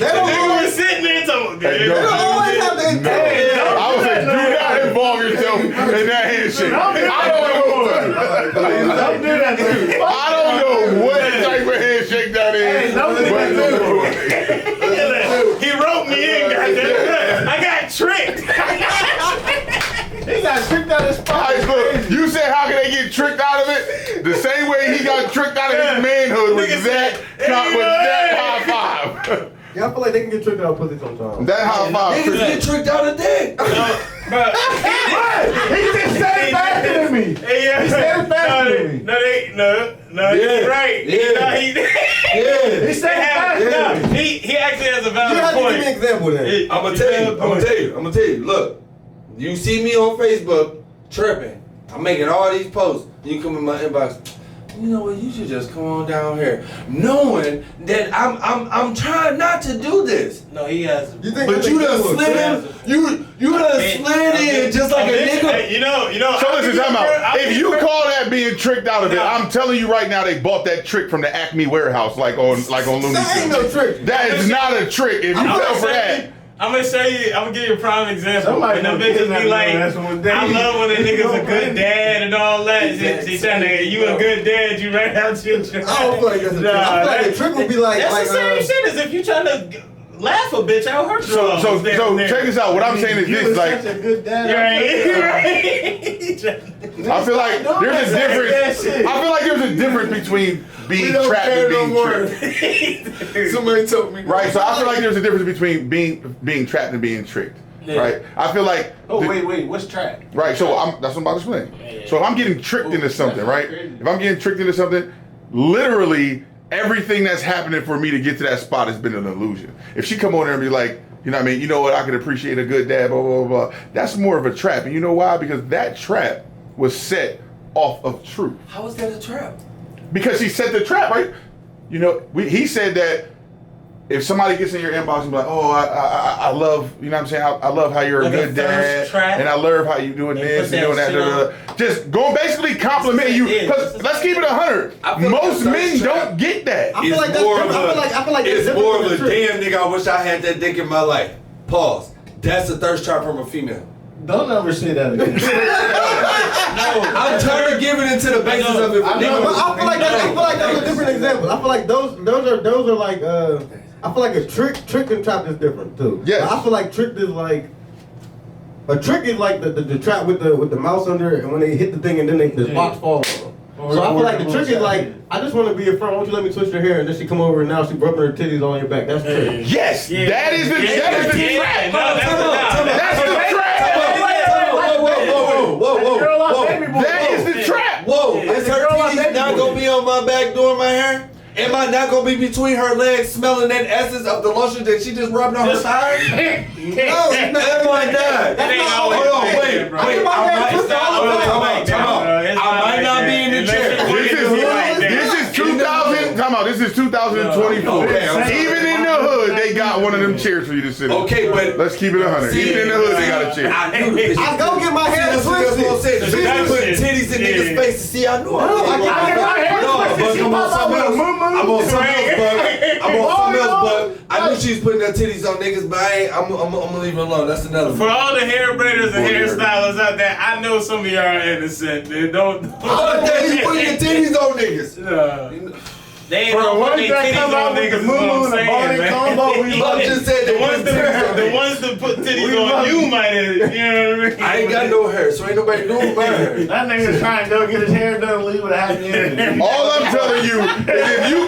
S3: nigga was sitting there talking.
S4: Hey,
S1: They don't always have their
S4: No. I would say, do not involve yourself in that handshake. I
S5: Don't do that to me.
S4: don't know what type of handshake that is.
S5: Hey, don't do that
S4: but
S3: He wrote me in, goddamn. I got tricked.
S5: He got tricked out of his
S4: Alright,
S5: spot.
S4: look, you said how can they get tricked out of it? The same way he got tricked out of his manhood with
S3: Nigga
S4: that,
S3: said,
S4: with that high five.
S1: Yeah, I feel like they can get tricked out of pussy sometimes.
S4: That high five.
S2: Niggas get tricked out of dick.
S3: But
S5: He just said it faster than me.
S3: He
S5: said it faster than me.
S3: No,
S2: Yeah.
S3: he's right.
S2: Yeah.
S3: No, he
S2: Yeah.
S5: He said it faster than me.
S3: he actually has a
S1: You
S3: valid
S1: have to give me an
S3: point.
S1: example then.
S2: I'm gonna tell you. Look, you see me on Facebook tripping. I'm making all these posts. You come in my inbox. You know what? You should just come on down here, knowing that I'm trying not to do this.
S3: No, he has.
S1: You think
S2: But
S1: that's
S2: you
S1: a
S2: done
S1: good look?
S2: slid in. You done slid in just like a nigga.
S3: You know.
S4: So
S3: I'll
S4: listen,
S3: give
S4: time
S3: you
S4: out.
S3: I'll
S4: If
S3: give
S4: you
S3: you
S4: call that being tricked out of it,
S3: No.
S4: I'm telling you right now, they bought that trick from the Acme warehouse, like on Looney
S1: That ain't
S4: Tunes.
S1: no trick.
S4: That is not a trick. If you fell for that,
S3: I'm gonna show you. I'm gonna give you a prime example.
S5: Somebody
S3: And the
S5: gonna
S3: bitches
S5: kidnap
S3: be
S5: your
S3: like,
S5: ass one day.
S3: I love when a nigga's a good dad and all that. She trying to, you a good dad, you right out your job.
S1: I don't feel like that's a trick. I feel like the trick would be like,
S3: That's the same shit as if you trying to laugh a bitch out her
S4: so
S3: drawers.
S4: check this out. What I'm saying is
S5: You
S4: this,
S5: was
S4: like,
S5: such a good dad.
S3: You're right. You're right.
S4: I feel like there's a difference. I feel like there's a difference between being trapped and being tricked.
S6: Somebody told me.
S4: Right, so I feel like there's a difference between being trapped and being tricked.
S3: Yeah.
S4: Right, I feel like.
S5: Wait, what's trap?
S4: Right, so that's what I'm about to explain. So if I'm getting tricked into something, right? If I'm getting tricked into something, literally everything that's happening for me to get to that spot has been an illusion. If she come on there and be like, you know what I mean? You know what? I could appreciate a good dad, blah, blah, blah, blah. That's more of a trap. And you know why? Because that trap was set off of truth.
S2: How is that a trap?
S4: Because he set the trap, right? You know, he said that if somebody gets in your inbox and be like, oh, I love, you know what I'm saying? I love how you're
S3: Like
S4: a
S3: a
S4: good
S3: thirst
S4: dad.
S3: trap?
S4: And I love how you doing
S3: They
S4: this
S3: put
S4: and doing
S3: that
S4: that.
S3: shit
S4: Da, da, da. Just going basically complimenting you. Because let's keep it 100.
S2: I feel like
S4: Most
S2: a
S4: men
S2: thirst trap-
S4: don't get that.
S1: I feel like that's different. I feel like that's
S2: it's
S1: different
S2: more
S1: than
S2: of a
S1: the trick.
S2: damn nigga. I wish I had that dick in my life. Pause. That's a thirst trap from a female.
S5: Don't ever say that again.
S2: I'm tired of giving into the basis of it.
S5: I
S1: No,
S5: know.
S1: but I feel like those are different examples. I feel like those are like I feel like a trick and trap is different too.
S4: Yes.
S1: I feel like trick is like a trick is like the trap with the mouse under it, and when they hit the thing and then the box falls on them. So I feel like the trick is like, I just want to be your friend. Won't you let me twist your hair? And then she come over and now she rubbing her titties on your back. That's trick.
S4: Yes, that is the trap. That's the trap.
S2: Whoa.
S4: That is the trap.
S2: Whoa, is her titties not gonna be on my back doing my hair? Am I not gonna be between her legs smelling that essence of the lotion that she just rubbed on her side? No, it's not. Am I not? Hold on, wait. I might not be in the chair.
S4: This is 2000. Come on, this is 2024.
S2: Okay.
S4: Even in the hood, they got one of them chairs for you to sit in.
S2: Okay, but
S4: Let's keep it 100. Even in the hood, they got a chair.
S2: I knew this.
S1: I go get my hair
S2: That's what I'm saying.
S1: twisted.
S2: She put titties in niggas' faces. See, I knew.
S1: I get my hair twisted. She
S2: I'm on
S1: popped out
S2: something
S1: with a
S2: else.
S1: moo-moo.
S2: I'm on something else, but I'm on something else, but I knew she was putting her titties on niggas, but I'm gonna leave it alone. That's another
S3: For
S2: one.
S3: all the hair braiders and hairstylists out there, I know some of y'all are innocent. They don't.
S2: How the hell you putting your titties on niggas?
S3: They ain't
S5: For the
S3: gonna put
S5: ones
S3: their
S5: that
S3: titties
S5: come out
S3: on
S5: with
S3: niggas.
S5: the
S3: Is what
S5: moo-moo
S3: I'm
S5: and the
S3: saying,
S5: body
S3: man.
S5: combo, we love
S2: I
S5: it.
S2: just said
S3: The ones that put titties on you might have, you know what I mean?
S2: I ain't got no hair, so ain't nobody doing my hair.
S5: That nigga's trying to go get his hair done and leave with a happy ending.
S4: All I'm telling you is if you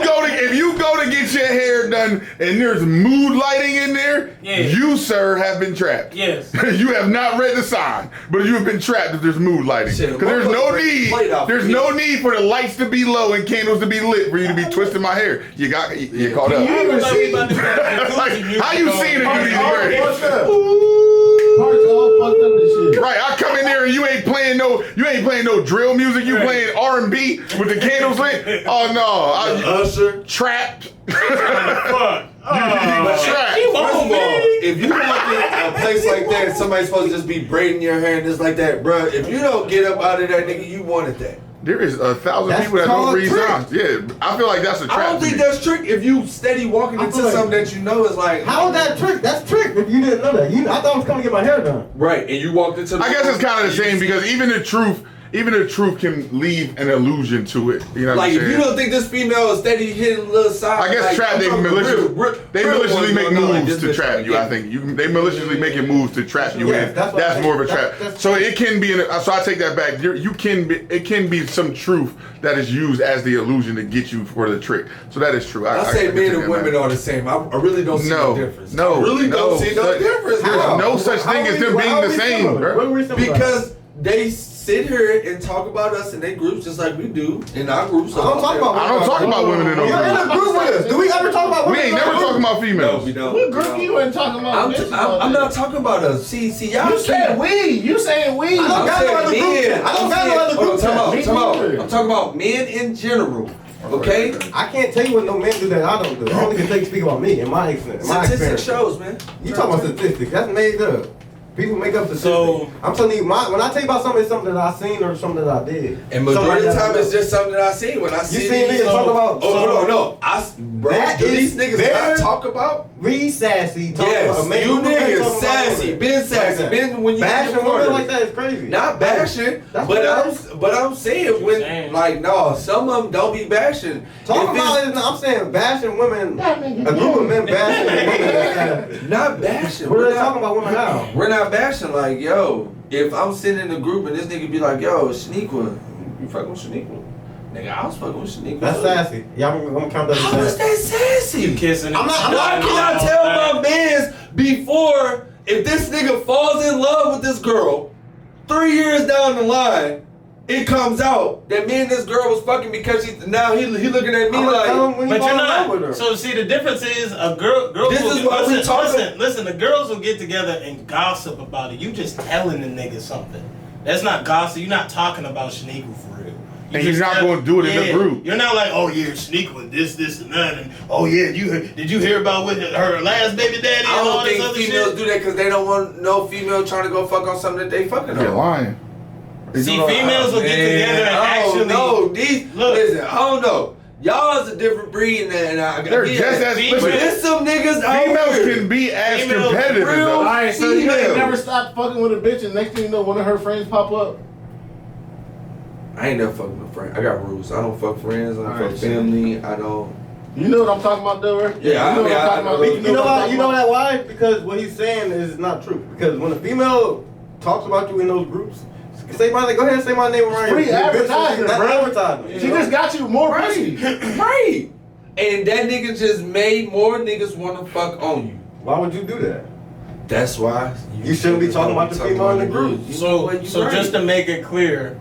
S4: go to get your hair done and there's mood lighting in there,
S3: Yeah.
S4: you, sir, have been trapped.
S3: Yes.
S4: You have not read the sign, but you have been trapped if there's mood lighting.
S2: Shit,
S4: Because there's no
S2: motherfucker played off
S4: there's
S2: me.
S4: no need for the lights to be low and candles to be lit for you to be twisting my hair. You caught up. Like, how you seeing it do these braids?
S5: Parts all fucked up and shit.
S4: Right, I come in there and you ain't playing no drill music. You playing R&B with the candles lit. Oh no,
S2: Usher.
S4: trapped.
S3: Fuck.
S4: Trapped.
S2: First of all, if you walk in a place like that, somebody's supposed to just be braiding your hair and just like that, bruh. If you don't get up out of that, nigga, you wanted that.
S4: There is 1,000
S1: That's
S4: people that don't
S1: called
S4: read
S1: trick.
S4: signs. Yeah, I feel like that's a trap.
S2: I don't
S4: to
S2: think
S4: me.
S2: that's trick if you steady walking
S1: I
S2: into
S1: feel like-
S2: something that you know is like.
S1: How is that trick? That's trick. If you didn't know that, I thought I was coming to get my hair done.
S2: Right, and you walked into the
S4: I guess it's kind of the same because even the truth can leave an illusion to it. You know what
S2: like
S4: I'm
S2: if
S4: saying?
S2: you don't think this female is steady hitting little side.
S4: I guess
S2: like,
S4: trap.
S2: I'm
S4: They
S2: talking
S4: maliciously
S2: real
S4: make
S2: ones gonna know, like,
S4: moves
S2: this
S4: to
S2: bitch
S4: trap
S2: like
S4: you.
S2: that.
S4: I think they maliciously making moves to trap you
S1: Yeah,
S4: in.
S1: that's what
S4: That's
S1: I
S4: more of a
S1: think.
S4: trap.
S1: That's-
S4: So it can be. So I take that back. It can be some truth that is used as the illusion to get you for the trick. So that is true.
S2: I say
S4: can
S2: men
S4: take
S2: and
S4: that
S2: women
S4: back.
S2: are the same. I really don't see no difference. I really don't see no difference.
S4: There's
S2: How?
S4: no such thing as them being the same, bro.
S2: Because they sit here and talk about us in their groups just like we do in our groups.
S1: I don't talk about.
S4: I don't talk about women in no
S1: You're in a
S4: group.
S1: group with us. Do we ever talk about
S4: We
S1: women?
S4: ain't
S1: in our
S4: never
S1: group?
S4: talking about
S2: No,
S4: females.
S2: we don't.
S5: What group you ain't talking about?
S2: I'm not talking about us. See, y'all.
S5: You said we. You saying we.
S1: I don't got no other group. I don't got no other group.
S2: I'm talking about men in general. Okay?
S1: I can't tell you what no men do that I don't do. I only can speak about me and my experience.
S2: Statistics shows, man.
S1: You talking about statistics? That's made up. People make up statistics.
S3: So-
S1: I'm telling you, when I tell you about something, it's something that I seen or something that I did.
S2: And majority of the time,
S1: Something
S2: it's just something that I seen. When I see
S1: seen
S2: these,
S1: niggas talk about-
S2: Oh, hold on, no. Bro,
S1: That
S2: do
S1: is
S2: these niggas
S1: their-
S2: not talk about
S1: Reed sassy.
S2: Yes,
S1: about,
S2: you niggas sassy, been sassy,
S1: Like
S2: been when you
S1: bashing
S2: get
S1: women
S2: cornered.
S1: like that is crazy.
S2: Not bashing,
S1: That's
S2: but
S1: what
S2: I'm saying when
S3: saying.
S2: like no, some of them don't be bashing.
S1: Talking
S2: If
S1: about
S2: it's
S1: it, I'm saying bashing women. A group of men bashing women.
S2: not bashing.
S1: What are
S2: We're
S1: they
S2: not-
S1: talking about women now?
S2: We're not bashing. Like yo, if I'm sitting in a group and this nigga be like, yo, Shaniqua, you fucking with Shaniqua? Nigga, I was fucking with Shaniqua.
S1: That's sassy. Yeah, I'm gonna count that as
S2: How is
S1: sassy.
S2: that sassy?
S3: You kissing.
S1: I'm not-
S2: Why can I tell my mans before if this nigga falls in love with this girl, 3 years down the line, it comes out that me and this girl was fucking because he looking at me
S1: I'm gonna tell him
S2: like,
S1: when
S3: But
S1: you fall
S3: you're
S1: in love with
S3: not.
S1: her.
S3: So see, the difference is a girls
S2: This
S3: will
S2: is what we talking-
S3: listen. The girls will get together and gossip about it. You just telling the nigga something. That's not gossip. You're not talking about Shaniqua for real.
S4: And you're not gonna do it in the group.
S3: You're not like, oh yeah, Shaniqua, this and that, and oh yeah, did you hear about what her last baby daddy
S2: I
S3: and all
S2: don't
S3: this
S2: think
S3: other
S2: females
S3: shit?
S2: do that because they don't want no female trying to go fuck on something that they fucking
S4: You're
S2: on.
S4: lying. They
S3: See,
S4: do it all-
S3: females will get together and actually.
S2: No, these
S3: Look.
S2: listen, I don't know. Y'all is a different breed, and I
S4: They're
S2: get
S4: just
S2: that.
S4: as
S3: females-
S2: But there's some niggas out
S4: females
S2: here.
S4: can be as
S3: Females
S4: competitive as
S2: real-
S4: us.
S5: Alright, so you
S2: Female.
S5: ain't never stop fucking with a bitch, and next thing you know, one of her friends pop up.
S2: I ain't never fucking with friends. I got rules. I don't fuck friends. I don't
S5: Alright,
S2: fuck
S5: so-
S2: family. I don't.
S5: You know what I'm talking about, though, right?
S2: Yeah, I
S5: you know
S2: mean,
S5: what I'm
S2: I
S5: talking
S2: know.
S5: about.
S2: You
S5: Vic,
S1: You know
S5: what I'm
S1: why?
S5: talking
S1: You know
S5: about?
S1: that why? Because what he's saying is not true. Because when a female talks about you in those groups, say my name. Go ahead and say my name around
S5: Free
S1: your bitch.
S5: advertisement,
S1: That's
S5: bro.
S1: advertisement.
S5: She just got you more pussy.
S2: Right. And that nigga just made more niggas want to fuck on you.
S1: Why would you do that?
S2: That's why
S1: You shouldn't be talking about the female in the group.
S2: You know what, you
S3: So
S2: right.
S3: just to make it clear,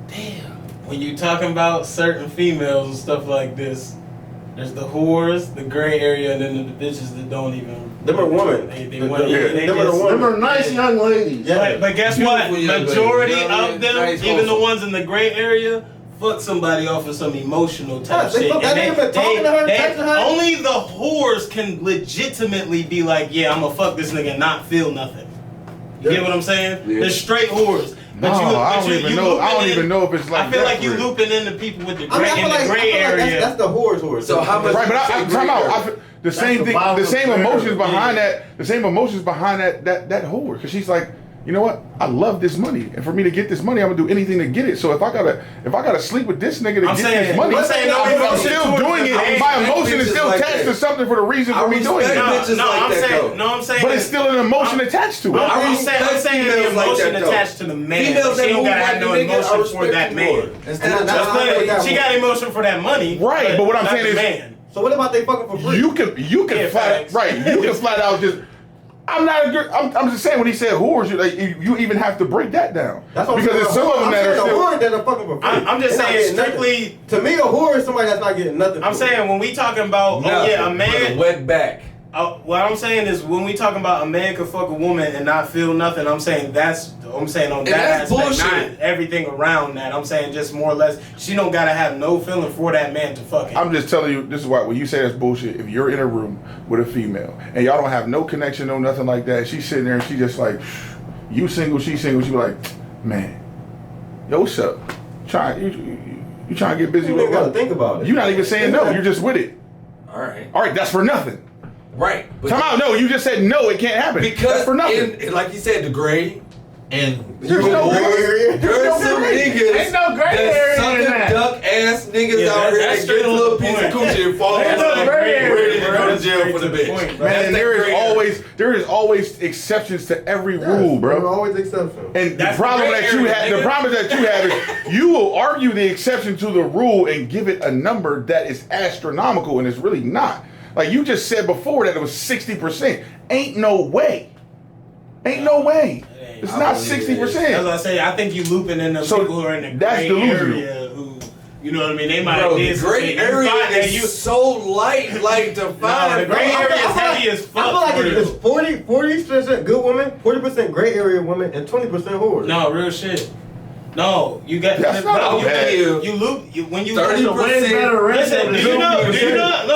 S3: damn, when you talking about certain females and stuff like this, there's the whores, the gray area, and then the bitches that don't even.
S1: Them are women.
S3: They
S1: Them
S3: want.
S1: are
S3: They
S1: women.
S3: just,
S5: Them are nice young ladies.
S1: Yeah.
S3: but guess what?
S2: Beautiful young ladies,
S3: Majority
S2: you know what I mean?
S3: of them,
S2: Nice,
S3: even the
S2: wholesome.
S3: ones in the gray area, fuck somebody off of some emotional type
S1: Yeah, they
S3: shit.
S1: fuck that nigga been talking to her, texting her.
S3: Only the whores can legitimately be like, yeah, I'm gonna fuck this nigga and not feel nothing. You get what I'm saying?
S2: Yeah.
S3: They're straight whores.
S4: No, I don't even know. I don't
S3: looping
S4: even
S3: in-
S4: know if it's like
S3: I feel
S4: that
S3: like you
S4: for real.
S3: looping in the people with the
S1: I mean,
S3: gray
S1: I feel
S3: in
S1: like,
S3: the gray area.
S1: that's the whores.
S2: So how much-
S4: Right, but I'm talking about the same
S5: the
S4: thing,
S5: bottom
S4: the
S5: of
S4: same
S5: the
S4: emotions
S5: barrel.
S4: behind that, the same emotions behind that whore. Because she's like, you know what? I love this money, and for me to get this money, I'm gonna do anything to get it. So if I gotta sleep with this nigga to
S3: I'm
S4: get
S3: saying-
S4: this money,
S3: I'm saying no
S4: I'm
S3: emotion
S4: still
S3: towards
S4: doing
S3: the
S4: it.
S3: man.
S4: My
S2: I respect
S4: emotion is
S2: bitches
S4: still
S2: like
S4: attached
S2: that.
S4: to something for the reason
S2: I
S4: for me doing
S2: respect
S4: it.
S2: bitches like
S3: I'm
S2: that,
S3: saying,
S2: though.
S3: no, I'm saying,
S4: But it's still an emotion attached to it.
S2: I
S3: I'm
S2: respect
S3: saying the
S2: females like
S3: emotion
S2: that, though.
S3: attached to the man.
S2: Females
S3: She
S2: that
S3: don't
S2: move
S3: gotta
S2: like
S3: have no
S2: the nigga, I
S3: emotion for
S2: respect
S3: that
S2: you
S3: man.
S2: more. Instead of
S1: And
S3: Just
S1: I
S3: let
S1: like
S3: it-
S1: that
S3: she
S1: one.
S3: got emotion for that money,
S4: Right, but what I'm
S3: not
S4: saying
S3: the
S4: is-
S3: man.
S1: So what about they fucking for free?
S4: You could
S3: Yeah,
S4: flat
S3: facts.
S4: right. You can flat out just. I'm not. I'm just saying when he said whores, you even have to break that down.
S1: That's what
S4: because
S1: I'm
S4: there's
S1: saying.
S4: some of them
S1: I'm
S4: that are
S1: saying a
S4: still.
S1: whore that are fucking for free.
S3: I'm just
S1: They're not
S3: saying
S1: getting nothing.
S3: strictly.
S1: To me, a whore is somebody that's not getting nothing.
S3: I'm
S1: for it.
S3: saying when we talking about, oh
S2: Nothing
S3: yeah, a
S2: but
S3: man.
S2: wet back.
S3: What I'm saying is when we talking about a man could fuck a woman and not feel nothing, I'm saying on
S2: that's
S3: that aspect,
S2: bullshit.
S3: not everything around that. I'm saying just more or less, she don't gotta have no feeling for that man to fuck him.
S4: I'm just telling you, this is why when you say that's bullshit, if you're in a room with a female and y'all don't have no connection, no nothing like that, she's sitting there and she just like, you single, she single, she be like, man, yo, what's up? You trying to get busy
S1: You
S4: with
S1: ain't gotta
S4: what?
S1: think about it.
S4: You're not even saying no, you're just with it.
S2: All right.
S4: All right, that's for nothing.
S2: Right. But
S4: Come out, no, you just said no, it can't happen.
S2: because
S4: that's for nothing.
S2: like you said, the gray and
S4: There's no gray area.
S2: There's
S4: no
S2: some
S4: gray.
S2: niggas
S5: Ain't no gray
S2: that
S5: area in
S2: sucking
S5: that.
S2: duck ass niggas
S3: Yeah,
S2: out here
S3: that's
S2: that get a little
S3: straight
S2: piece
S3: to
S2: of
S3: the
S2: coochie and fall
S5: Ain't no
S2: asleep,
S5: gray area,
S2: ready to
S5: bro.
S2: go to jail
S3: Straight
S2: for the
S3: to the
S2: bitch.
S3: point, bro.
S4: Man,
S2: That's
S4: there
S2: that
S4: is
S2: gray area.
S4: there is always exceptions to every
S1: Yes,
S4: rule,
S1: there are
S4: bro.
S1: always exceptions.
S4: And
S3: That's
S4: the problem
S3: the gray
S4: that you
S3: area,
S4: have, the
S3: nigga.
S4: problem that you have is you will argue the exception to the rule and give it a number that is astronomical and it's really not. Like you just said before that it was 60%. Ain't no way. Ain't no way. It's
S2: I
S4: not
S2: believe it is.
S4: 60%.
S3: As I say, I think you looping in the
S4: So,
S3: people who are in the
S4: that's
S3: gray
S4: delusional.
S3: area who, you know what I mean? They might
S2: Bro,
S3: have
S2: the
S3: did some
S2: gray
S3: shit.
S2: area
S3: You find that
S2: is so light, like to
S3: No,
S2: find.
S3: the gray area is heavy as fuck.
S1: I feel like
S3: for
S1: it's
S3: real.
S1: 40% good women, 40% gray area women, and 20% whores.
S3: No, real shit. No, you got
S4: That's not
S3: no,
S4: bad.
S3: you loop when you
S2: 30%
S5: Way better
S3: Listen,
S5: ratio
S3: do
S5: than
S3: you know? Do you
S5: 50%.
S3: know? Look,